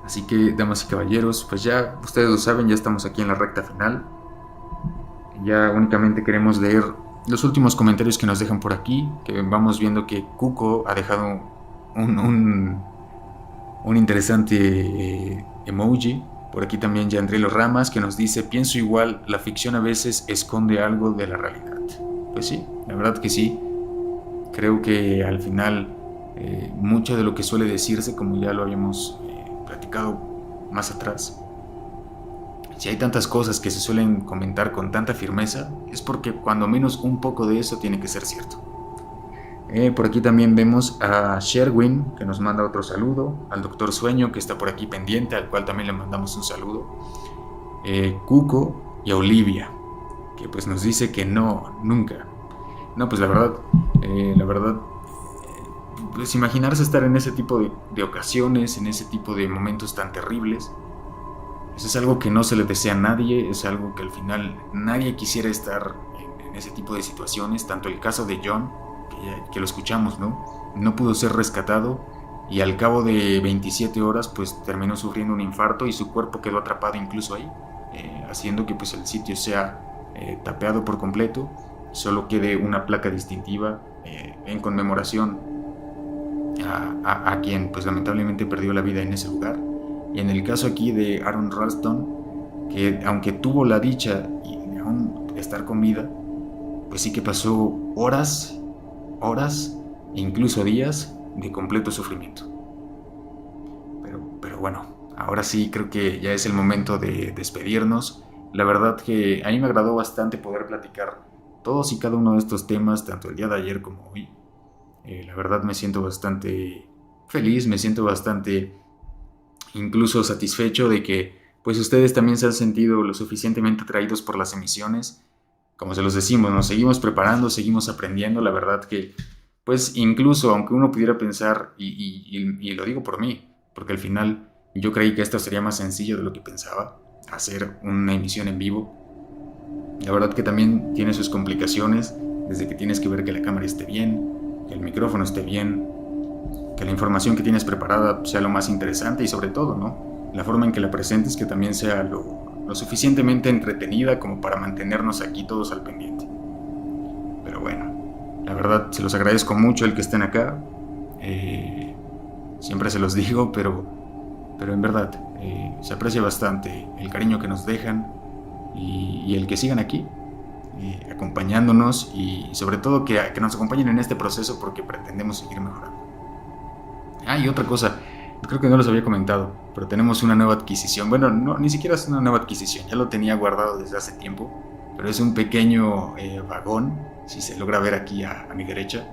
Así que, damas y caballeros, pues ya ustedes lo saben, ya estamos aquí en la recta final. Ya únicamente queremos leer los últimos comentarios que nos dejan por aquí, que vamos viendo que Cuco ha dejado un interesante emoji. Por aquí también Yandrilo Ramas, que nos dice: pienso igual, la ficción a veces esconde algo de la realidad. Pues sí, la verdad que sí. Creo que al final mucho de lo que suele decirse, como ya lo habíamos platicado más atrás, Si hay tantas cosas que se suelen comentar con tanta firmeza, es porque cuando menos un poco de eso tiene que ser cierto. Por aquí también vemos a Sherwin, que nos manda otro saludo, al Doctor Sueño, que está por aquí pendiente, al cual también le mandamos un saludo, Cuco y a Olivia, que pues nos dice que no, nunca. No, pues la verdad, pues imaginarse estar en ese tipo de ocasiones, en ese tipo de momentos tan terribles, pues es algo que no se le desea a nadie, es algo que al final nadie quisiera estar en ese tipo de situaciones. Tanto el caso de John, que lo escuchamos, ¿no? No pudo ser rescatado y al cabo de 27 horas pues terminó sufriendo un infarto y su cuerpo quedó atrapado incluso ahí, haciendo que pues el sitio sea tapeado por completo, solo quede una placa distintiva en conmemoración a quien pues lamentablemente perdió la vida en ese lugar. Y en el caso aquí de Aaron Ralston, que aunque tuvo la dicha de aún estar con vida, pues sí que pasó horas e incluso días de completo sufrimiento. Pero bueno, ahora sí creo que ya es el momento de despedirnos. La verdad que a mí me agradó bastante poder platicar todos y cada uno de estos temas, tanto el día de ayer como hoy. La verdad me siento bastante feliz, me siento bastante incluso satisfecho de que pues ustedes también se han sentido lo suficientemente atraídos por las emisiones. Como se los decimos, nos seguimos preparando, seguimos aprendiendo. La verdad que pues incluso aunque uno pudiera pensar, y lo digo por mí, porque al final yo creí que esto sería más sencillo de lo que pensaba, hacer una emisión en vivo. La verdad que también tiene sus complicaciones, desde que tienes que ver que la cámara esté bien, que el micrófono esté bien, que la información que tienes preparada sea lo más interesante y sobre todo, ¿no? La forma en que la presentes que también sea lo suficientemente entretenida como para mantenernos aquí todos al pendiente. Pero bueno, la verdad se los agradezco mucho el que estén acá. Siempre se los digo, pero en verdad se aprecia bastante el cariño que nos dejan y el que sigan aquí acompañándonos y sobre todo que nos acompañen en este proceso porque pretendemos seguir mejorando. Y otra cosa, creo que no los había comentado, pero tenemos una nueva adquisición. Bueno, no, ni siquiera es una nueva adquisición, ya lo tenía guardado desde hace tiempo, pero es un pequeño vagón, si se logra ver aquí a mi derecha,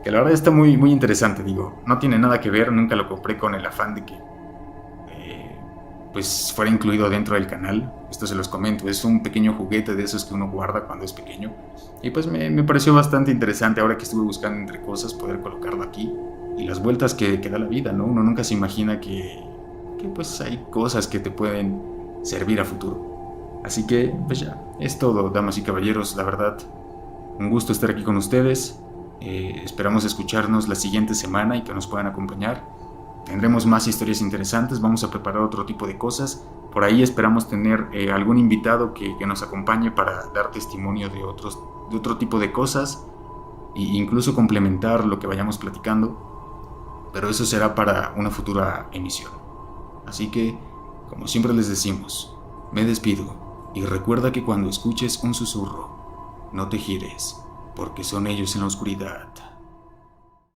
que la verdad está muy, muy interesante. Digo, no tiene nada que ver, nunca lo compré con el afán de que pues fuera incluido dentro del canal. Esto se los comento, es un pequeño juguete de esos que uno guarda cuando es pequeño, y pues me pareció bastante interesante ahora que estuve buscando entre cosas poder colocarlo aquí. Y las vueltas que da la vida, ¿no? Uno nunca se imagina que pues hay cosas que te pueden servir a futuro. Así que, pues ya, es todo, damas y caballeros, la verdad. Un gusto estar aquí con ustedes. Esperamos escucharnos la siguiente semana y que nos puedan acompañar. Tendremos más historias interesantes, vamos a preparar otro tipo de cosas. Por ahí esperamos tener algún invitado que nos acompañe para dar testimonio de otro tipo de cosas e incluso complementar lo que vayamos platicando. Pero eso será para una futura emisión. Así que, como siempre les decimos, me despido y recuerda que cuando escuches un susurro, no te gires, porque son ellos en la oscuridad.